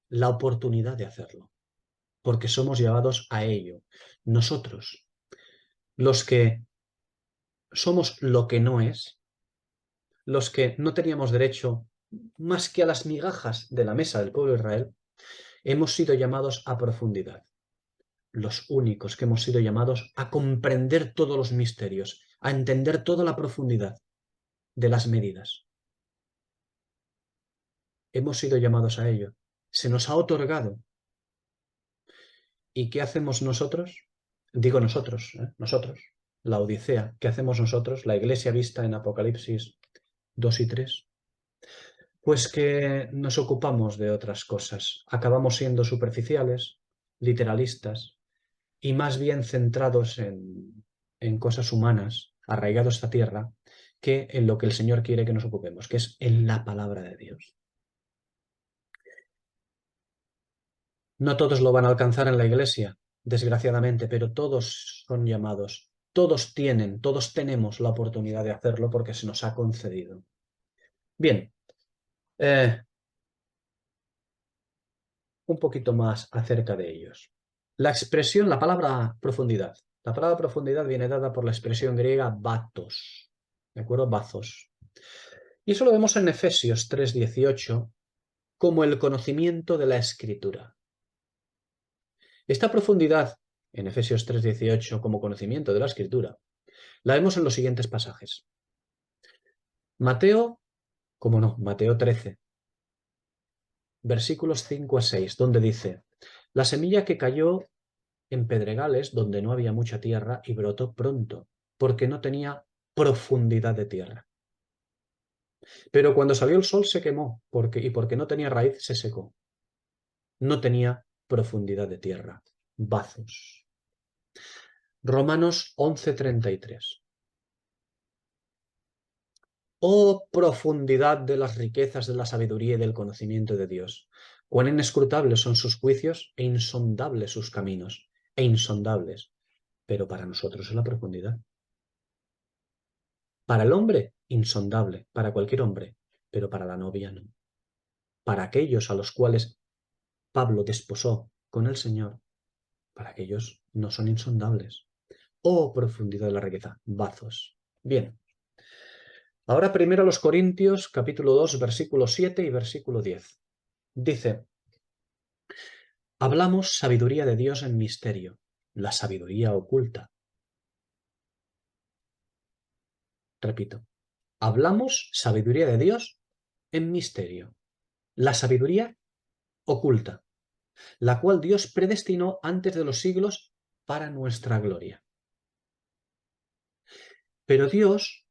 la oportunidad de hacerlo, porque somos llevados a ello. Nosotros, los que somos lo que no es, los que no teníamos derecho más que a las migajas de la mesa del pueblo de Israel, hemos sido llamados a profundidad. Los únicos que hemos sido llamados a comprender todos los misterios, a entender toda la profundidad de las medidas. Hemos sido llamados a ello. Se nos ha otorgado. ¿Y qué hacemos nosotros? Digo nosotros, nosotros, la Odisea. ¿Qué hacemos nosotros, la iglesia vista en Apocalipsis 2 y 3? Pues que nos ocupamos de otras cosas. Acabamos siendo superficiales, literalistas y más bien centrados en cosas humanas, arraigados a esta tierra, que en lo que el Señor quiere que nos ocupemos, que es en la palabra de Dios. No todos lo van a alcanzar en la iglesia, desgraciadamente, pero todos son llamados, todos tenemos la oportunidad de hacerlo porque se nos ha concedido. Bien, un poquito más acerca de ellos. La expresión, la palabra profundidad. La palabra profundidad viene dada por la expresión griega bathos, ¿de acuerdo? Bathos. Y eso lo vemos en Efesios 3:18 como el conocimiento de la Escritura. Esta profundidad en Efesios 3:18 como conocimiento de la Escritura la vemos en los siguientes pasajes. Mateo, ¿cómo no? Mateo 13, versículos 5 a 6, donde dice: la semilla que cayó en pedregales donde no había mucha tierra y brotó pronto, porque no tenía profundidad de tierra. Pero cuando salió el sol se quemó, y porque no tenía raíz se secó. No tenía profundidad de tierra, bazos. Romanos 11:33. Oh profundidad de las riquezas de la sabiduría y del conocimiento de Dios. Cuán inescrutables son sus juicios e insondables sus caminos. E insondables. Pero para nosotros es la profundidad. Para el hombre, insondable. Para cualquier hombre. Pero para la novia no. Para aquellos a los cuales Pablo desposó con el Señor, para aquellos no son insondables. Oh profundidad de la riqueza. Bazos. Bien. Ahora primero los Corintios, capítulo 2, versículo 7 y versículo 10. Dice: hablamos sabiduría de Dios en misterio, la sabiduría oculta. Repito, hablamos sabiduría de Dios en misterio, la sabiduría oculta, la cual Dios predestinó antes de los siglos para nuestra gloria. Pero Dios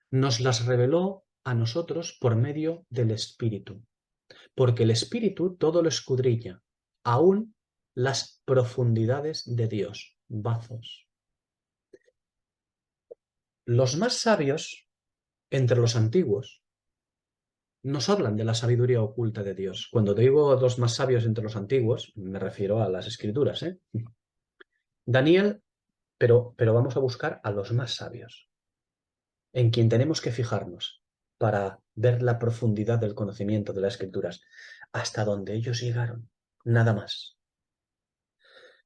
nos las reveló a nosotros por medio del Espíritu, porque el Espíritu todo lo escudriña, aún las profundidades de Dios. Bazos. Los más sabios entre los antiguos nos hablan de la sabiduría oculta de Dios. Cuando digo los más sabios entre los antiguos, me refiero a las escrituras, ¿eh? Daniel, pero vamos a buscar a los más sabios, en quien tenemos que fijarnos para ver la profundidad del conocimiento de las escrituras, hasta donde ellos llegaron, nada más.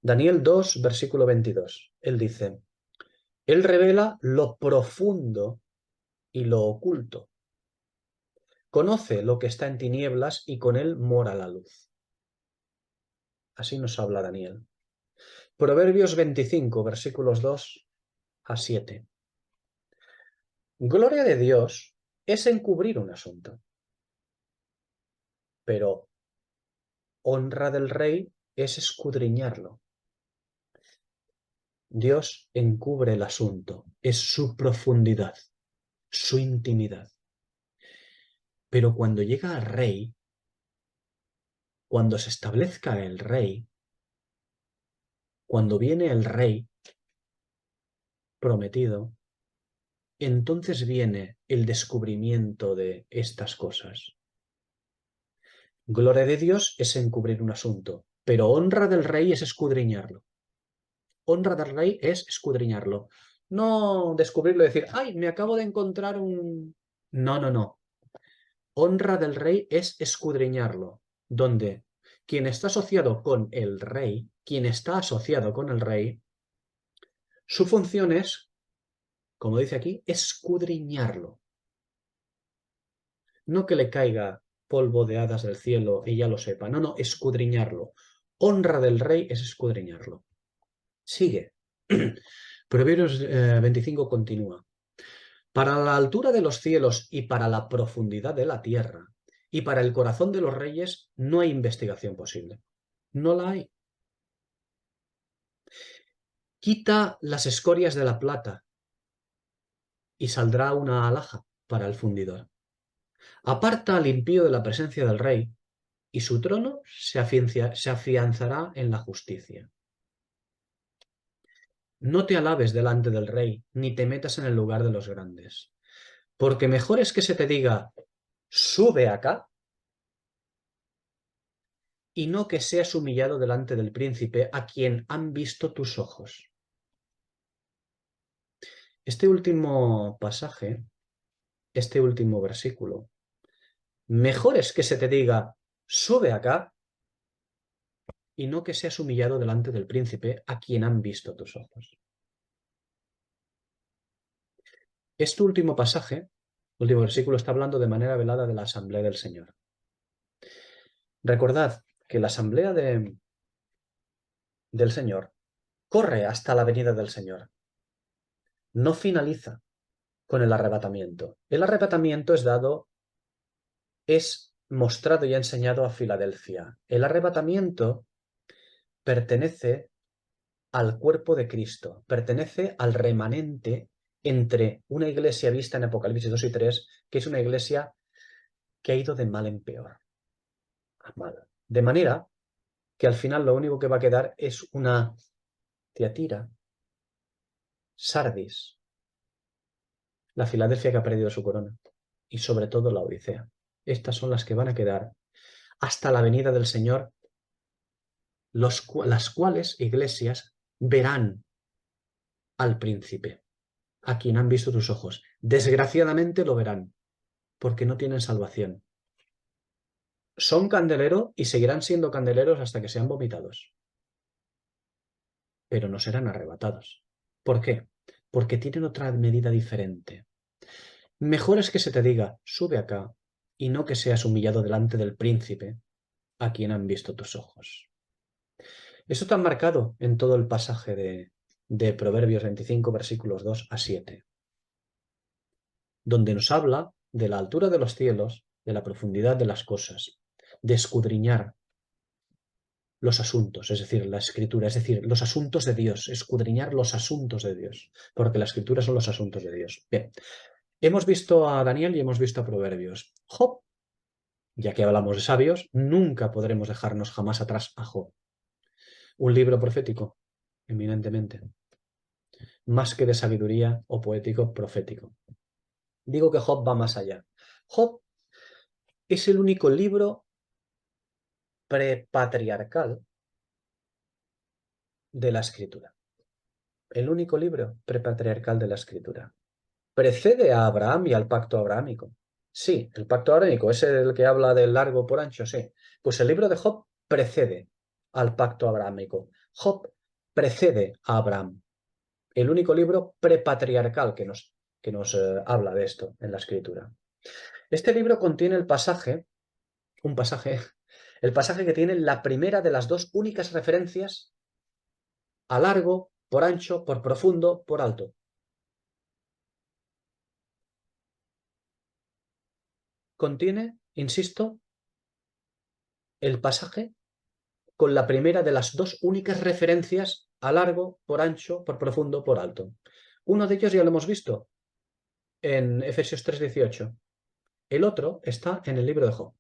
Daniel 2, versículo 22, él dice: él revela lo profundo y lo oculto. Conoce lo que está en tinieblas y con él mora la luz. Así nos habla Daniel. Proverbios 25, versículos 2 a 7. Gloria de Dios es encubrir un asunto, pero honra del rey es escudriñarlo. Dios encubre el asunto, es su profundidad, su intimidad. Pero cuando llega al rey, cuando se establezca el rey, cuando viene el rey prometido, entonces viene el descubrimiento de estas cosas. Gloria de Dios es encubrir un asunto, pero honra del rey es escudriñarlo. Honra del rey es escudriñarlo. No descubrirlo y decir: ¡ay, me acabo de encontrar un...! No, no, no. Honra del rey es escudriñarlo, donde quien está asociado con el rey, su función es, como dice aquí, escudriñarlo. No que le caiga polvo de hadas del cielo y ya lo sepa. No, no, escudriñarlo. Honra del rey es escudriñarlo. Sigue. Proverbios 25 continúa. Para la altura de los cielos y para la profundidad de la tierra y para el corazón de los reyes no hay investigación posible. No la hay. Quita las escorias de la plata y saldrá una alhaja para el fundidor. Aparta al impío de la presencia del rey y su trono se afianzará en la justicia. No te alabes delante del rey, ni te metas en el lugar de los grandes, porque mejor es que se te diga: sube acá, y no que seas humillado delante del príncipe a quien han visto tus ojos. Este último pasaje, este último versículo, mejor es que se te diga: sube acá, y no que seas humillado delante del príncipe a quien han visto tus ojos. Este último pasaje, último versículo, está hablando de manera velada de la asamblea del Señor. Recordad que la asamblea del Señor corre hasta la venida del Señor. No finaliza con el arrebatamiento. El arrebatamiento es mostrado y enseñado a Filadelfia. El arrebatamiento pertenece al cuerpo de Cristo, pertenece al remanente entre una iglesia vista en Apocalipsis 2 y 3, que es una iglesia que ha ido de mal en peor. A mal. De manera que al final lo único que va a quedar es una Tiatira, Sardis, la Filadelfia que ha perdido su corona y sobre todo la Odisea. Estas son las que van a quedar hasta la venida del Señor, las cuales iglesias verán al príncipe, a quien han visto tus ojos. Desgraciadamente lo verán, porque no tienen salvación. Son candelero y seguirán siendo candeleros hasta que sean vomitados. Pero no serán arrebatados. ¿Por qué? Porque tienen otra medida diferente. Mejor es que se te diga, sube acá, y no que seas humillado delante del príncipe, a quien han visto tus ojos. Eso está marcado en todo el pasaje de Proverbios 25, versículos 2 a 7, donde nos habla de la altura de los cielos, de la profundidad de las cosas, de escudriñar los asuntos, es decir, la escritura, es decir, los asuntos de Dios, escudriñar los asuntos de Dios, porque la escritura son los asuntos de Dios. Bien, hemos visto a Daniel y hemos visto a Proverbios. Job, ya que hablamos de sabios, nunca podremos dejarnos jamás atrás a Job. Un libro profético, eminentemente, más que de sabiduría o poético profético. Digo que Job va más allá. Job es el único libro prepatriarcal de la escritura. El único libro prepatriarcal de la escritura. Precede a Abraham y al pacto abrahámico. Sí, el pacto abrahámico es el que habla del largo por ancho, sí. Pues el libro de Job precede al pacto abrahámico. Job precede a Abraham. El único libro prepatriarcal que nos habla de esto en la escritura. Este libro contiene el pasaje que tiene la primera de las dos únicas referencias a largo, por ancho, por profundo, por alto. Contiene, insisto, el pasaje con la primera de las dos únicas referencias a largo, por ancho, por profundo, por alto. Uno de ellos ya lo hemos visto en Efesios 3:18. El otro está en el libro de Job.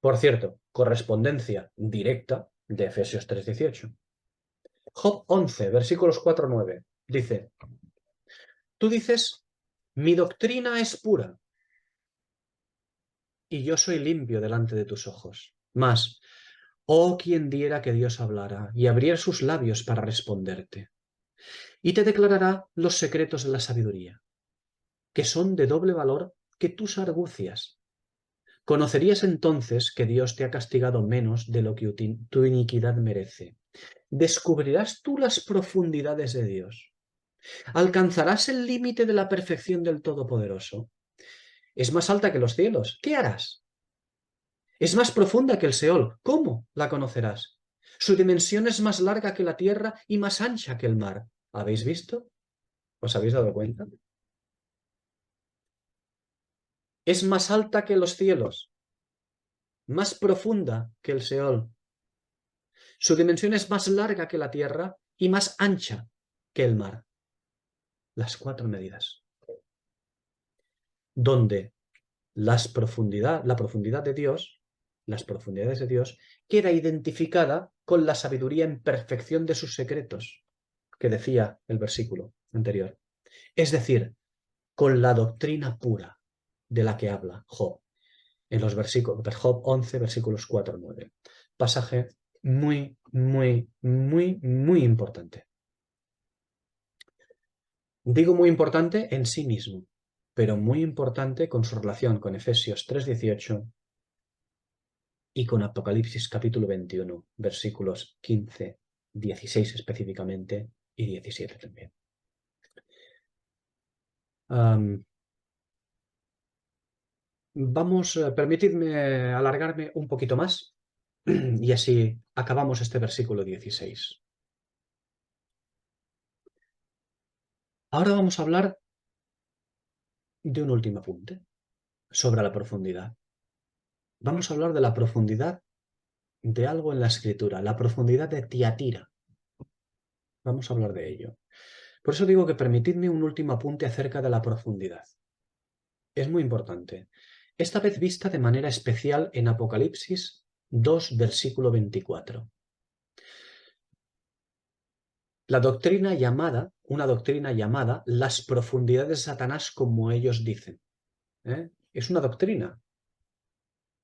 Por cierto, correspondencia directa de Efesios 3:18. Job 11, versículos 4-9, dice, tú dices, mi doctrina es pura y yo soy limpio delante de tus ojos. Mas, oh, quien diera que Dios hablara y abriera sus labios para responderte, y te declarará los secretos de la sabiduría, que son de doble valor que tus argucias. Conocerías entonces que Dios te ha castigado menos de lo que tu iniquidad merece. Descubrirás tú las profundidades de Dios. Alcanzarás el límite de la perfección del Todopoderoso. Es más alta que los cielos. ¿Qué harás? Es más profunda que el Seol. ¿Cómo la conocerás? Su dimensión es más larga que la tierra y más ancha que el mar. ¿Habéis visto? ¿Os habéis dado cuenta? Es más alta que los cielos, más profunda que el Seol. Su dimensión es más larga que la tierra y más ancha que el mar. Las cuatro medidas. Donde la profundidad de Dios, las profundidades de Dios, queda identificada con la sabiduría en perfección de sus secretos, que decía el versículo anterior. Es decir, con la doctrina pura de la que habla Job, en los versículos de Job 11, versículos 4-9. Pasaje muy, muy, muy, muy importante. Digo muy importante en sí mismo, pero muy importante con su relación con Efesios 3:18 y con Apocalipsis capítulo 21, versículos 15, 16 específicamente y 17 también. Permitidme alargarme un poquito más y así acabamos este versículo 16. Ahora vamos a hablar de un último apunte sobre la profundidad. Vamos a hablar de la profundidad de algo en la escritura, la profundidad de Tiatira. Vamos a hablar de ello. Por eso digo que permitidme un último apunte acerca de la profundidad. Es muy importante. esta vez vista de manera especial en Apocalipsis 2, versículo 24. Una doctrina llamada las profundidades de Satanás, como ellos dicen. Es una doctrina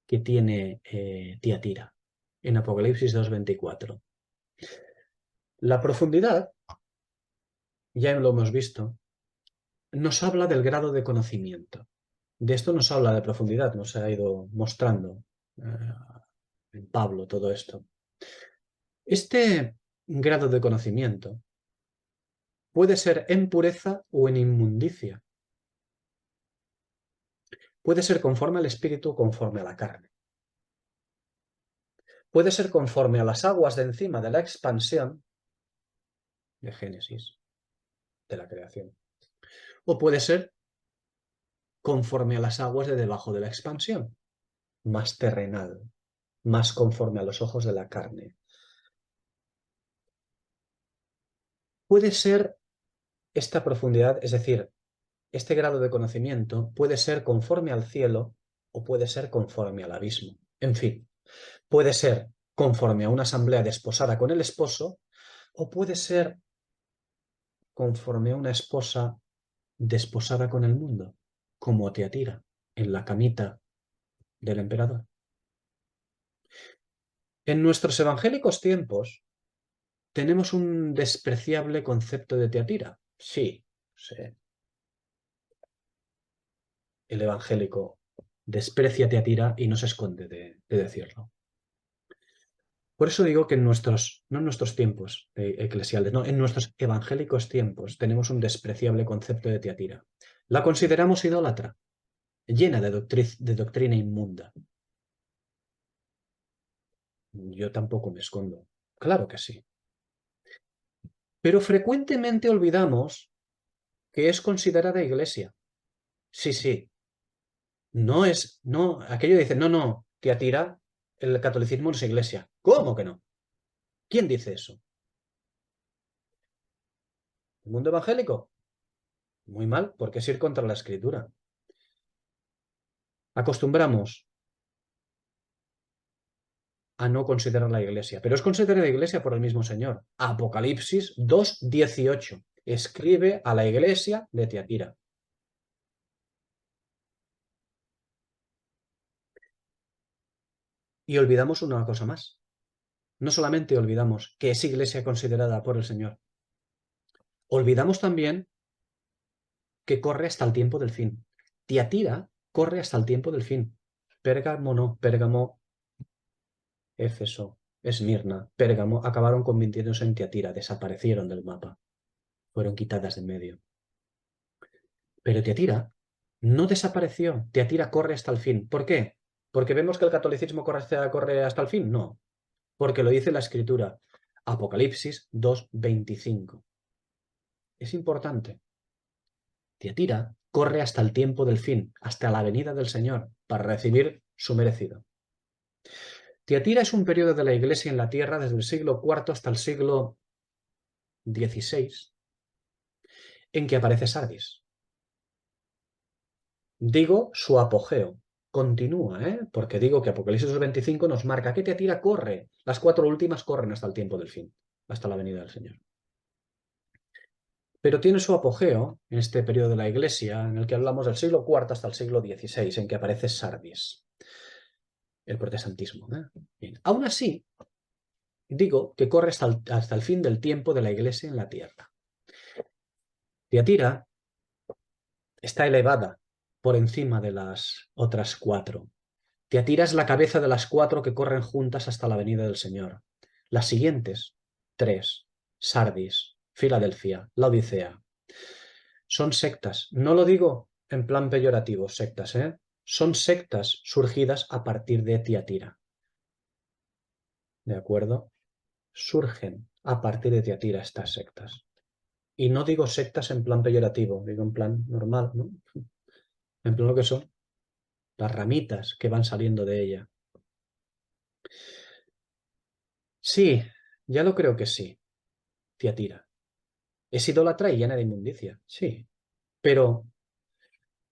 que tiene Tiatira en Apocalipsis 2:24. La profundidad, ya lo hemos visto, nos habla del grado de conocimiento. De esto nos habla de profundidad, nos ha ido mostrando en Pablo todo esto. Este grado de conocimiento puede ser en pureza o en inmundicia. Puede ser conforme al espíritu o conforme a la carne. Puede ser conforme a las aguas de encima de la expansión de Génesis, de la creación. O puede ser conforme a las aguas de debajo de la expansión, más terrenal, más conforme a los ojos de la carne. Puede ser esta profundidad, es decir, este grado de conocimiento puede ser conforme al cielo o puede ser conforme al abismo. En fin, puede ser conforme a una asamblea desposada con el esposo o puede ser conforme a una esposa desposada con el mundo, como Tiatira, en la camita del emperador. En nuestros evangélicos tiempos tenemos un despreciable concepto de Tiatira. Sí, sí. El evangélico desprecia a Tiatira y no se esconde de decirlo. Por eso digo que no en nuestros tiempos eclesiales, no, en nuestros evangélicos tiempos tenemos un despreciable concepto de Tiatira. La consideramos idólatra, llena de doctrina inmunda. Yo tampoco me escondo. Claro que sí. Pero frecuentemente olvidamos que es considerada iglesia. Sí, sí. Aquello dice, no, Tiatira, el catolicismo no es iglesia. ¿Cómo que no? ¿Quién dice eso? ¿El mundo evangélico? Muy mal, porque es ir contra la escritura. Acostumbramos a no considerar la iglesia, pero es considerada iglesia por el mismo Señor. Apocalipsis 2:18. Escribe a la iglesia de Tiatira. Y olvidamos una cosa más. No solamente olvidamos que es iglesia considerada por el Señor, olvidamos también que corre hasta el tiempo del fin. Tiatira corre hasta el tiempo del fin. Pérgamo no, Pérgamo, Éfeso, Esmirna, Pérgamo acabaron convirtiéndose en Tiatira, desaparecieron del mapa, fueron quitadas de en medio. Pero Tiatira no desapareció, Tiatira corre hasta el fin. ¿Por qué? ¿Porque vemos que el catolicismo corre hasta el fin? No, porque lo dice la Escritura. Apocalipsis 2:25. Es importante. Tiatira corre hasta el tiempo del fin, hasta la venida del Señor, para recibir su merecido. Tiatira es un periodo de la Iglesia en la tierra desde el siglo IV hasta el siglo XVI, en que aparece Sardis. Digo su apogeo. Continúa, porque digo que Apocalipsis 2:25 nos marca que Tiatira corre. Las 4 últimas corren hasta el tiempo del fin, hasta la venida del Señor. Pero tiene su apogeo en este periodo de la Iglesia, en el que hablamos del siglo IV hasta el siglo XVI, en que aparece Sardis, el protestantismo. Bien. Aún así, digo que corre hasta el fin del tiempo de la Iglesia en la tierra. Tiatira está elevada por encima de las otras 4. Tiatira es la cabeza de las 4 que corren juntas hasta la venida del Señor. Las siguientes, 3, Sardis, Filadelfia, Laodicea, son sectas. No lo digo en plan peyorativo, sectas, son sectas surgidas a partir de Tiatira. ¿De acuerdo? Surgen a partir de Tiatira estas sectas. Y no digo sectas en plan peyorativo, digo en plan normal, ¿no? En plan lo que son las ramitas que van saliendo de ella. Sí, ya lo creo que sí, Tiatira. Es idólatra y llena de inmundicia, sí. Pero,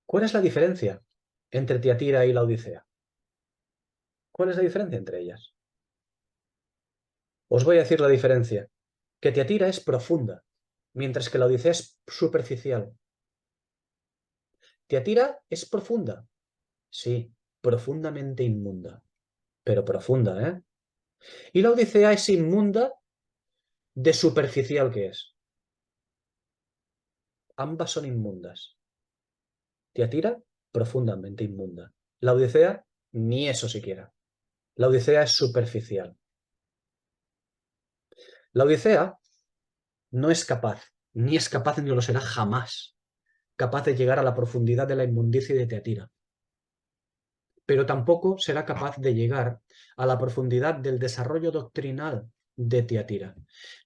¿cuál es la diferencia? entre Tiatira y la Odisea? ¿Cuál es la diferencia entre ellas? Os voy a decir la diferencia. Que Tiatira es profunda, mientras que la Odisea es superficial. Tiatira es profunda, sí, profundamente inmunda, pero profunda, ¿eh? Y la Odisea es inmunda de superficial que es. Ambas son inmundas. Tiatira, profundamente inmunda. La Odisea, ni eso siquiera. La Odisea es superficial. La Odisea no es capaz, ni es capaz ni lo será jamás, capaz de llegar a la profundidad de la inmundicia de Tiatira. Pero tampoco será capaz de llegar a la profundidad del desarrollo doctrinal de Tiatira.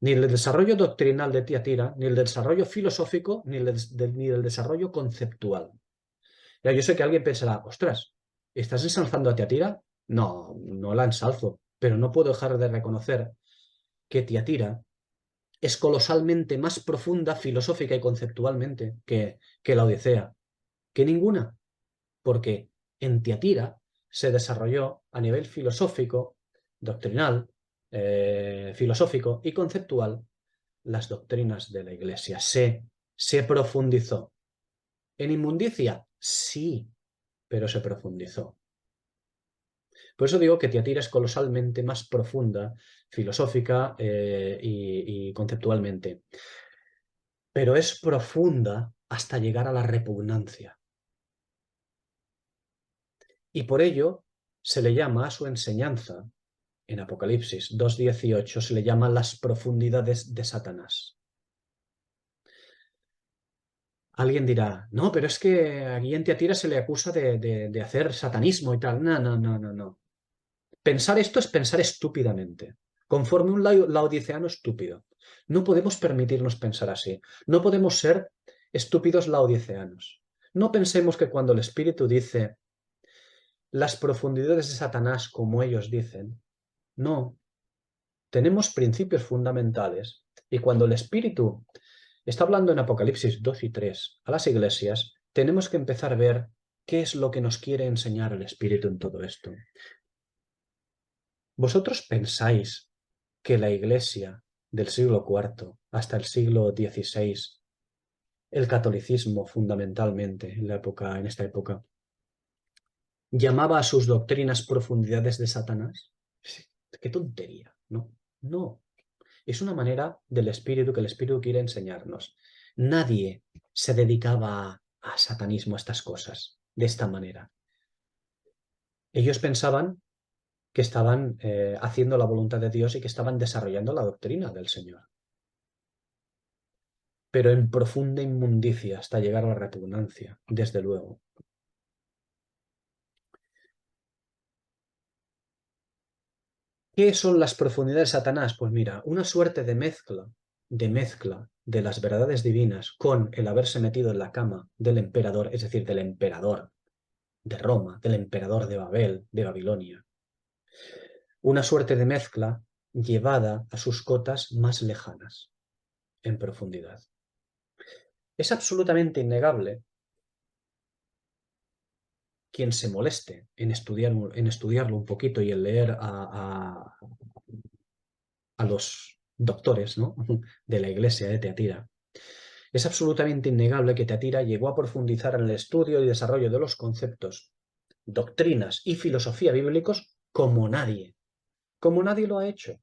Ni el desarrollo doctrinal de Tiatira, ni el desarrollo filosófico, ni el desarrollo conceptual. Ya, yo sé que alguien pensará, ostras, ¿estás ensalzando a Tiatira? No, no la ensalzo, pero no puedo dejar de reconocer que Tiatira es colosalmente más profunda filosófica y conceptualmente que la Odisea, que ninguna, porque en Tiatira se desarrolló a nivel filosófico, doctrinal, filosófico y conceptual las doctrinas de la Iglesia. Se profundizó. ¿En inmundicia? Sí, pero se profundizó. Por eso digo que Tiatira es colosalmente más profunda, filosófica y conceptualmente. Pero es profunda hasta llegar a la repugnancia. Y por ello se le llama a su enseñanza, en Apocalipsis 2:18, se le llama las profundidades de Satanás. Alguien dirá, no, pero es que aquí en Tiatira se le acusa de hacer satanismo y tal. No, no, no, no, no. Pensar esto es pensar estúpidamente, conforme un laodiceano estúpido. No podemos permitirnos pensar así. No podemos ser estúpidos laodiceanos. No pensemos que cuando el Espíritu dice las profundidades de Satanás, como ellos dicen, no. Tenemos principios fundamentales y cuando el Espíritu está hablando en Apocalipsis 2 y 3 a las iglesias, tenemos que empezar a ver qué es lo que nos quiere enseñar el Espíritu en todo esto. ¿Vosotros pensáis que la Iglesia del siglo IV hasta el siglo XVI, el catolicismo fundamentalmente en esta época, llamaba a sus doctrinas profundidades de Satanás? ¡Qué tontería! No, no. Es una manera del Espíritu que el Espíritu quiere enseñarnos. Nadie se dedicaba a satanismo, a estas cosas, de esta manera. Ellos pensaban que estaban haciendo la voluntad de Dios y que estaban desarrollando la doctrina del Señor. Pero en profunda inmundicia hasta llegar a la repugnancia, desde luego. ¿Qué son las profundidades de Satanás? Pues mira, una suerte de las verdades divinas con el haberse metido en la cama del emperador, es decir, del emperador de Roma, del emperador de Babel, de Babilonia. Una suerte de mezcla llevada a sus cotas más lejanas, en profundidad. Es absolutamente innegable quien se moleste en estudiarlo un poquito y en leer a los doctores, ¿no?, de la iglesia de Teatira. Es absolutamente innegable que Teatira llegó a profundizar en el estudio y desarrollo de los conceptos, doctrinas y filosofía bíblicos como nadie. Como nadie lo ha hecho.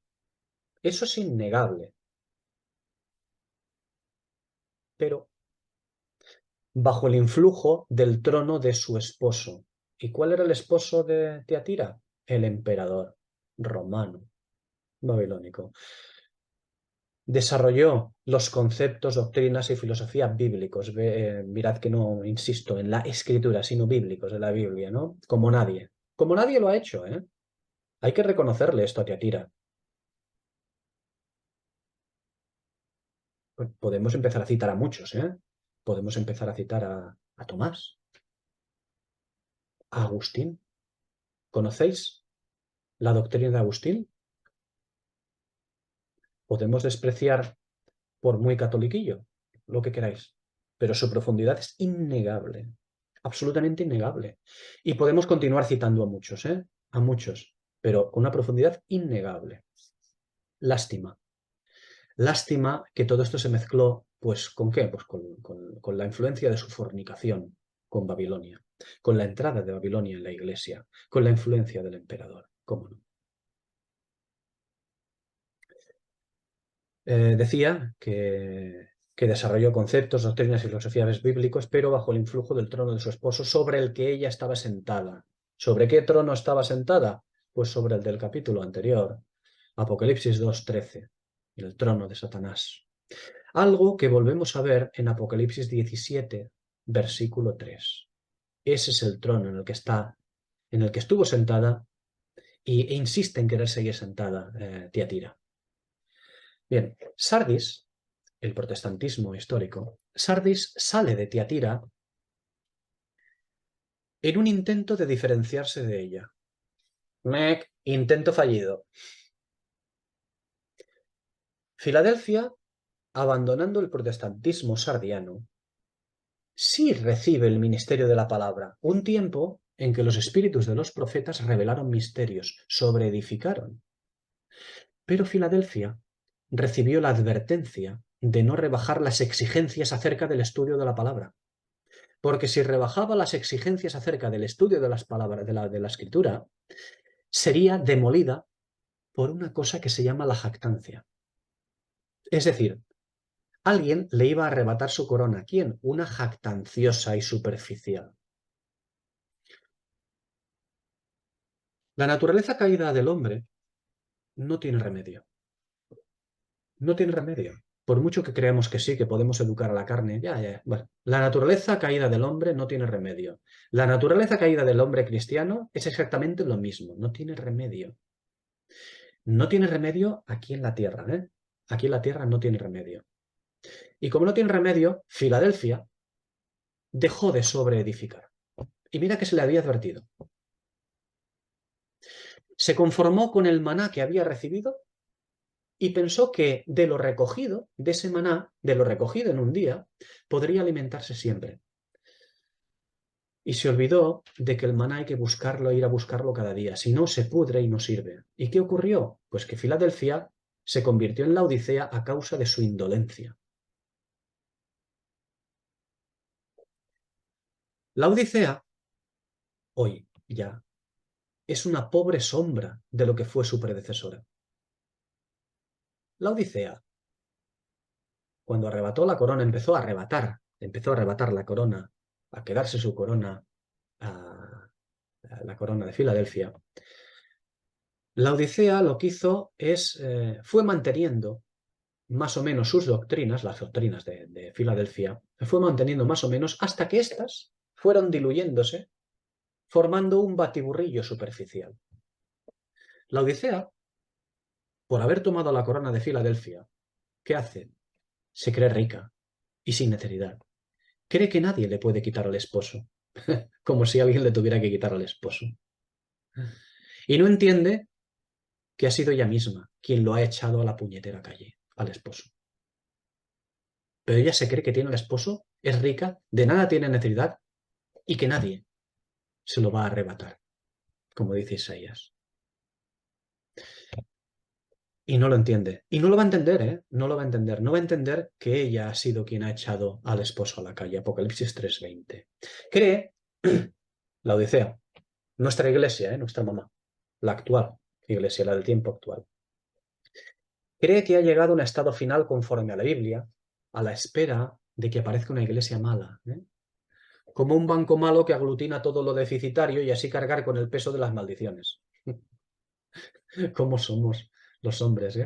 Eso es innegable. Pero bajo el influjo del trono de su esposo. ¿Y cuál era el esposo de Teatira? El emperador romano, babilónico. Desarrolló los conceptos, doctrinas y filosofía bíblicos. Mirad que no insisto en la escritura, sino bíblicos de la Biblia, ¿no? Como nadie. Como nadie lo ha hecho, ¿eh? Hay que reconocerle esto a Teatira. Pues podemos empezar a citar a muchos, ¿eh? Podemos empezar a citar a Tomás, a Agustín. ¿Conocéis la doctrina de Agustín? Podemos despreciar por muy catoliquillo, lo que queráis, pero su profundidad es innegable. absolutamente innegable. Y podemos continuar citando a muchos, ¿eh? A muchos, pero con una profundidad innegable. Lástima. Lástima que todo esto se mezcló, pues, ¿con qué? Pues con la influencia de su fornicación con Babilonia, con la entrada de Babilonia en la iglesia, con la influencia del emperador. ¿Cómo no? Decía que desarrolló conceptos, doctrinas y filosofías bíblicos, pero bajo el influjo del trono de su esposo, sobre el que ella estaba sentada. ¿Sobre qué trono estaba sentada? Pues sobre el del capítulo anterior, Apocalipsis 2:13, el trono de Satanás. Algo que volvemos a ver en Apocalipsis 17, versículo 3. Ese es el trono en el que está, en el que estuvo sentada e insiste en querer seguir sentada Tiatira. Bien, Sardis, el protestantismo histórico, Sardis sale de Tiatira en un intento de diferenciarse de ella. Intento fallido. Filadelfia, abandonando el protestantismo sardiano, sí recibe el ministerio de la palabra, un tiempo en que los espíritus de los profetas revelaron misterios, sobreedificaron. Pero Filadelfia recibió la advertencia de no rebajar las exigencias acerca del estudio de la palabra. Porque si rebajaba las exigencias acerca del estudio de las palabras de la escritura, sería demolida por una cosa que se llama la jactancia. Es decir, alguien le iba a arrebatar su corona. ¿Quién? Una jactanciosa y superficial. La naturaleza caída del hombre no tiene remedio. No tiene remedio. Por mucho que creamos que sí, que podemos educar a la carne, Bueno, la naturaleza caída del hombre no tiene remedio. La naturaleza caída del hombre cristiano es exactamente lo mismo. No tiene remedio. No tiene remedio aquí en la tierra, ¿eh? Aquí en la tierra no tiene remedio. Y como no tiene remedio, Filadelfia dejó de sobreedificar. Y mira que se le había advertido. Se conformó con el maná que había recibido y pensó que de lo recogido, de ese maná, de lo recogido en un día, podría alimentarse siempre. Y se olvidó de que el maná hay que buscarlo, ir a buscarlo cada día, si no se pudre y no sirve. ¿Y qué ocurrió? Pues que Filadelfia se convirtió en la Odisea a causa de su indolencia. La Odisea, hoy ya, es una pobre sombra de lo que fue su predecesora. La Odisea, cuando arrebató la corona, empezó a arrebatar la corona, a quedarse su corona, a la corona de Filadelfia. La Odisea lo que hizo fue manteniendo más o menos sus doctrinas, las doctrinas de Filadelfia, fue manteniendo más o menos hasta que éstas fueron diluyéndose, formando un batiburrillo superficial. La Odisea, por haber tomado la corona de Filadelfia, ¿qué hace? Se cree rica y sin necesidad. Cree que nadie le puede quitar al esposo, como si alguien le tuviera que quitar al esposo. Y no entiende que ha sido ella misma quien lo ha echado a la puñetera calle, al esposo. Pero ella se cree que tiene al esposo, es rica, de nada tiene necesidad y que nadie se lo va a arrebatar, como dice Isaías. Y no lo entiende. Y no lo va a entender, ¿eh? No lo va a entender. No va a entender que ella ha sido quien ha echado al esposo a la calle. Apocalipsis 3:20. Cree, la Odisea, nuestra iglesia, nuestra mamá, la actual iglesia, la del tiempo actual, cree que ha llegado a un estado final conforme a la Biblia, a la espera de que aparezca una iglesia mala, como un banco malo que aglutina todo lo deficitario y así cargar con el peso de las maldiciones. ¿Cómo somos los hombres,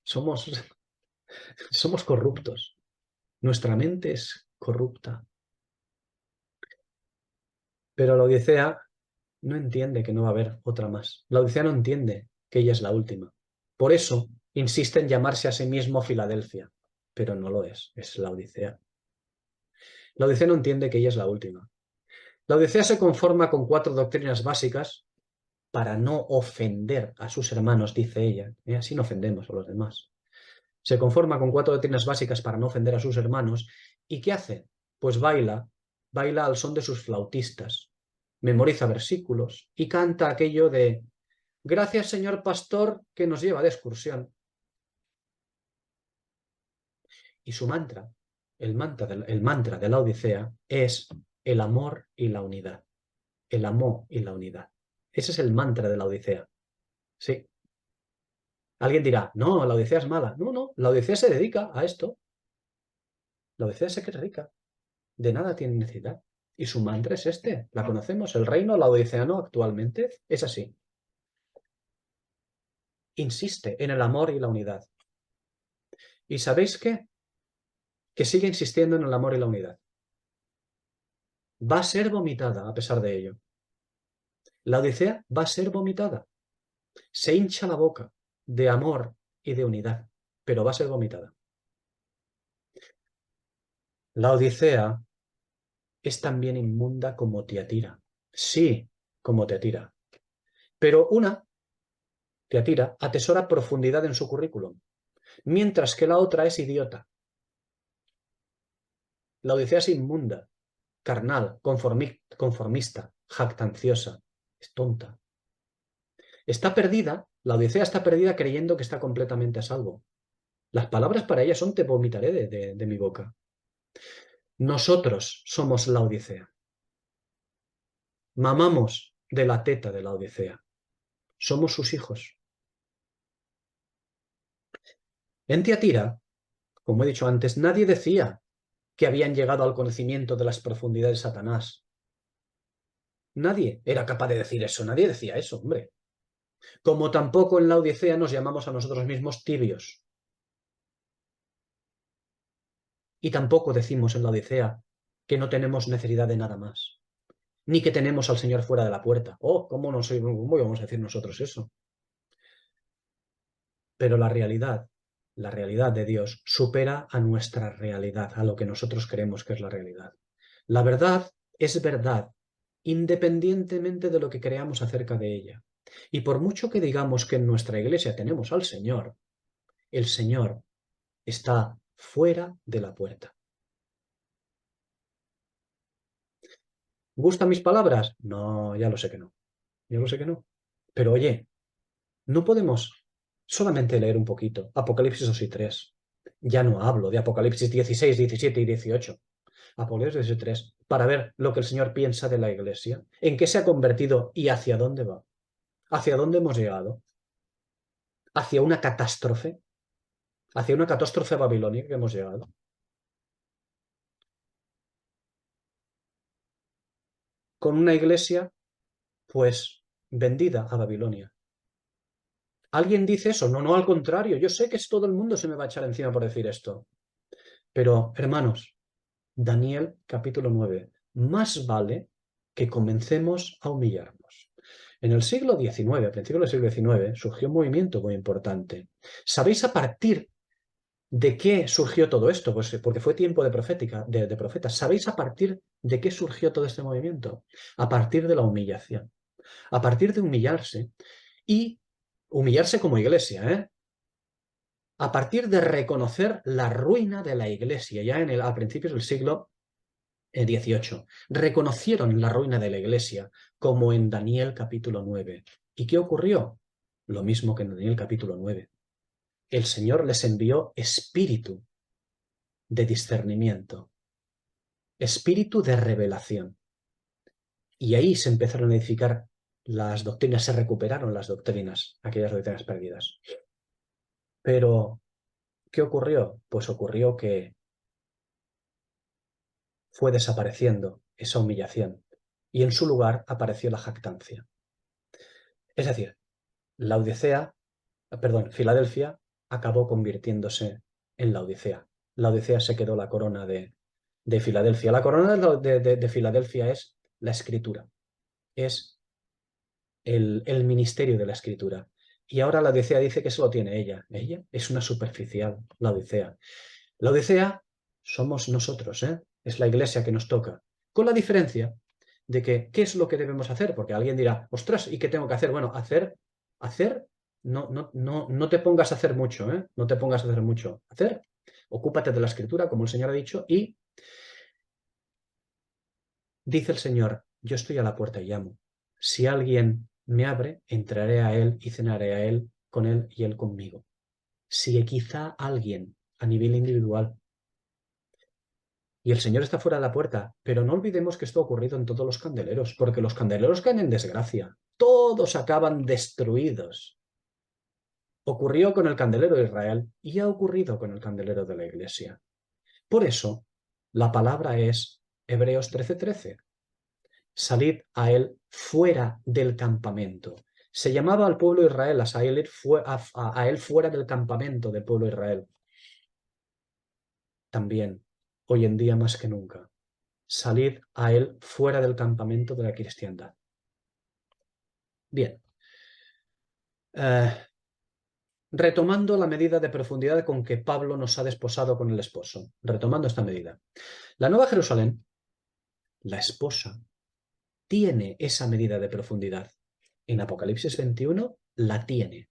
Somos, somos corruptos. Nuestra mente es corrupta. Pero la Odisea no entiende que no va a haber otra más. La Odisea no entiende que ella es la última. Por eso insiste en llamarse a sí mismo Filadelfia, pero no lo es la Odisea. La Odisea no entiende que ella es la última. La Odisea se conforma con 4 doctrinas básicas para no ofender a sus hermanos, dice ella. Así no ofendemos a los demás. Se conforma con 4 doctrinas básicas para no ofender a sus hermanos. ¿Y qué hace? Pues baila baila al son de sus flautistas, memoriza versículos y canta aquello de «Gracias, señor pastor, que nos lleva de excursión». Y su mantra, el mantra de la Odisea, es el amor y la unidad. El amor y la unidad. Ese es el mantra de la Odisea. Sí. Alguien dirá, no, la Odisea es mala. No, no, la Odisea se dedica a esto. La Odisea se cree rica. De nada tiene necesidad. Y su mantra es este. La conocemos. El reino laodiceano actualmente es así. Insiste en el amor y la unidad. ¿Y sabéis qué? Que sigue insistiendo en el amor y la unidad. Va a ser vomitada a pesar de ello. La Odisea va a ser vomitada. Se hincha la boca de amor y de unidad, pero va a ser vomitada. La Odisea es también inmunda como Tiatira. Sí, como Tiatira. Pero una, Tiatira, atesora profundidad en su currículum, mientras que la otra es idiota. La Odisea es inmunda, carnal, conformista, jactanciosa, es tonta. Está perdida, la Odisea está perdida creyendo que está completamente a salvo. Las palabras para ella son te vomitaré de mi boca. Nosotros somos la Odisea. Mamamos de la teta de la Odisea. Somos sus hijos. En Tiatira, como he dicho antes, nadie decía que habían llegado al conocimiento de las profundidades de Satanás. Nadie era capaz de decir eso, nadie decía eso, hombre. Como tampoco en la Odisea nos llamamos a nosotros mismos tibios. Y tampoco decimos en la Odisea que no tenemos necesidad de nada más. Ni que tenemos al Señor fuera de la puerta. Oh, ¿cómo vamos a decir nosotros eso? Pero la realidad de Dios supera a nuestra realidad, a lo que nosotros creemos que es la realidad. La verdad es verdad, independientemente de lo que creamos acerca de ella. Y por mucho que digamos que en nuestra iglesia tenemos al Señor, el Señor está fuera de la puerta. ¿Gustan mis palabras? No, ya lo sé que no. Ya lo sé que no. Pero oye, no podemos solamente leer un poquito Apocalipsis 2 y 3. Ya no hablo de Apocalipsis 16, 17 y 18. Apocalipsis 3, para ver lo que el Señor piensa de la iglesia, en qué se ha convertido y hacia dónde va. ¿Hacia dónde hemos llegado? ¿Hacia una catástrofe? ¿Hacia una catástrofe babilónica que hemos llegado? Con una iglesia, pues, vendida a Babilonia. ¿Alguien dice eso? No, no, al contrario. Yo sé que todo el mundo se me va a echar encima por decir esto. Pero, hermanos, Daniel capítulo 9. Más vale que comencemos a humillarnos. En el siglo XIX, a principios del siglo XIX, surgió un movimiento muy importante. ¿Sabéis a partir de qué surgió todo esto? Pues porque fue tiempo de profetas. ¿Sabéis a partir de qué surgió todo este movimiento? A partir de la humillación. A partir de humillarse y humillarse como iglesia, ¿eh? A partir de reconocer la ruina de la iglesia, ya a principios del siglo 18. Reconocieron la ruina de la iglesia, como en Daniel capítulo 9. ¿Y qué ocurrió? Lo mismo que en Daniel capítulo 9. El Señor les envió espíritu de discernimiento, espíritu de revelación. Y ahí se empezaron a edificar las doctrinas, se recuperaron las doctrinas, aquellas doctrinas perdidas. Pero, ¿qué ocurrió? Pues ocurrió que fue desapareciendo esa humillación y en su lugar apareció la jactancia. Es decir, la Odisea, Filadelfia acabó convirtiéndose en la Odisea. La Odisea se quedó la corona de Filadelfia. La corona de Filadelfia es la escritura, es el ministerio de la escritura. Y ahora la Odisea dice que eso lo tiene ella. Ella es una superficial, la Odisea. La Odisea somos nosotros, ¿eh? Es la iglesia que nos toca. Con la diferencia de que, ¿qué es lo que debemos hacer? Porque alguien dirá, ostras, ¿y qué tengo que hacer? Bueno, hacer, no te pongas a hacer mucho, ¿eh? No te pongas a hacer mucho. Hacer, ocúpate de la escritura, como el Señor ha dicho, y Dice el Señor, yo estoy a la puerta y llamo. Si alguien me abre, entraré a él y cenaré a él, con él y él conmigo. Si quizá alguien a nivel individual, y el Señor está fuera de la puerta, pero no olvidemos que esto ha ocurrido en todos los candeleros, porque los candeleros caen en desgracia. Todos acaban destruidos. Ocurrió con el candelero de Israel y ha ocurrido con el candelero de la Iglesia. Por eso, la palabra es Hebreos 13:13. Salid a él fuera del campamento. Se llamaba al pueblo de Israel a él fuera del campamento del pueblo de Israel. También, hoy en día más que nunca, salid a él fuera del campamento de la cristiandad. Bien. Retomando la medida de profundidad con que Pablo nos ha desposado con el esposo. Retomando esta medida. La Nueva Jerusalén, la esposa, tiene esa medida de profundidad. En Apocalipsis 21 la tiene.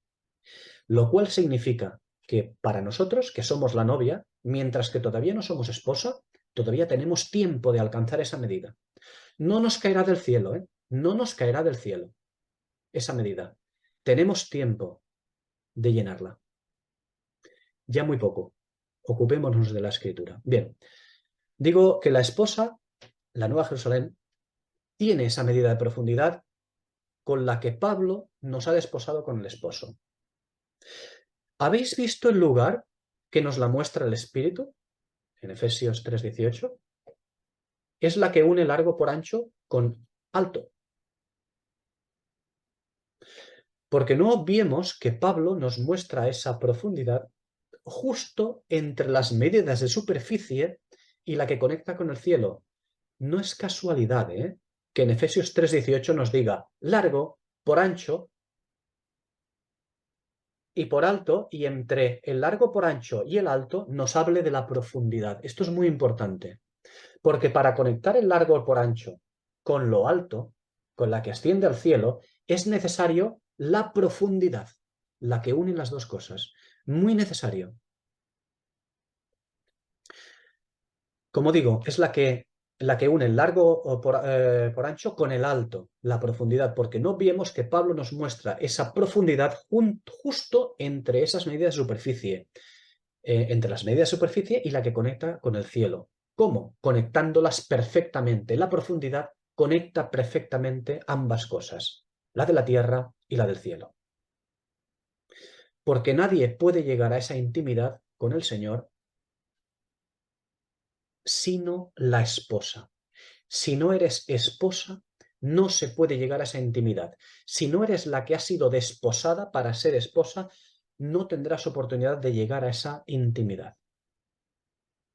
Lo cual significa que para nosotros, que somos la novia, mientras que todavía no somos esposa, todavía tenemos tiempo de alcanzar esa medida. No nos caerá del cielo, ¿eh? No nos caerá del cielo esa medida. Tenemos tiempo de llenarla. Ya muy poco. Ocupémonos de la escritura. Bien, digo que la esposa, la Nueva Jerusalén, tiene esa medida de profundidad con la que Pablo nos ha desposado con el esposo. ¿Habéis visto el lugar que nos la muestra el Espíritu? En Efesios 3:18. Es la que une largo por ancho con alto. Porque no obviemos que Pablo nos muestra esa profundidad justo entre las medidas de superficie y la que conecta con el cielo. No es casualidad, que en Efesios 3:18 nos diga largo por ancho y por alto, y entre el largo por ancho y el alto nos hable de la profundidad. Esto es muy importante, porque para conectar el largo por ancho con lo alto, con la que asciende al cielo, es necesario la profundidad, la que une las dos cosas. Muy necesario. Como digo, es la que une el largo por ancho con el alto, la profundidad, porque no olvidemos que Pablo nos muestra esa profundidad justo entre esas medidas de superficie, entre las medidas de superficie y la que conecta con el cielo. ¿Cómo? Conectándolas perfectamente. La profundidad conecta perfectamente ambas cosas, la de la tierra y la del cielo. Porque nadie puede llegar a esa intimidad con el Señor sino la esposa. Si no eres esposa, no se puede llegar a esa intimidad. Si no eres la que ha sido desposada para ser esposa, no tendrás oportunidad de llegar a esa intimidad.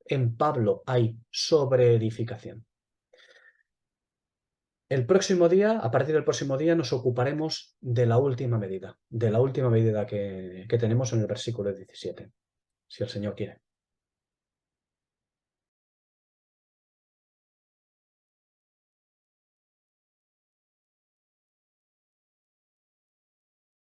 En Pablo hay sobreedificación. El próximo día, a partir del próximo día, nos ocuparemos de la última medida que tenemos en el versículo 17, si el Señor quiere.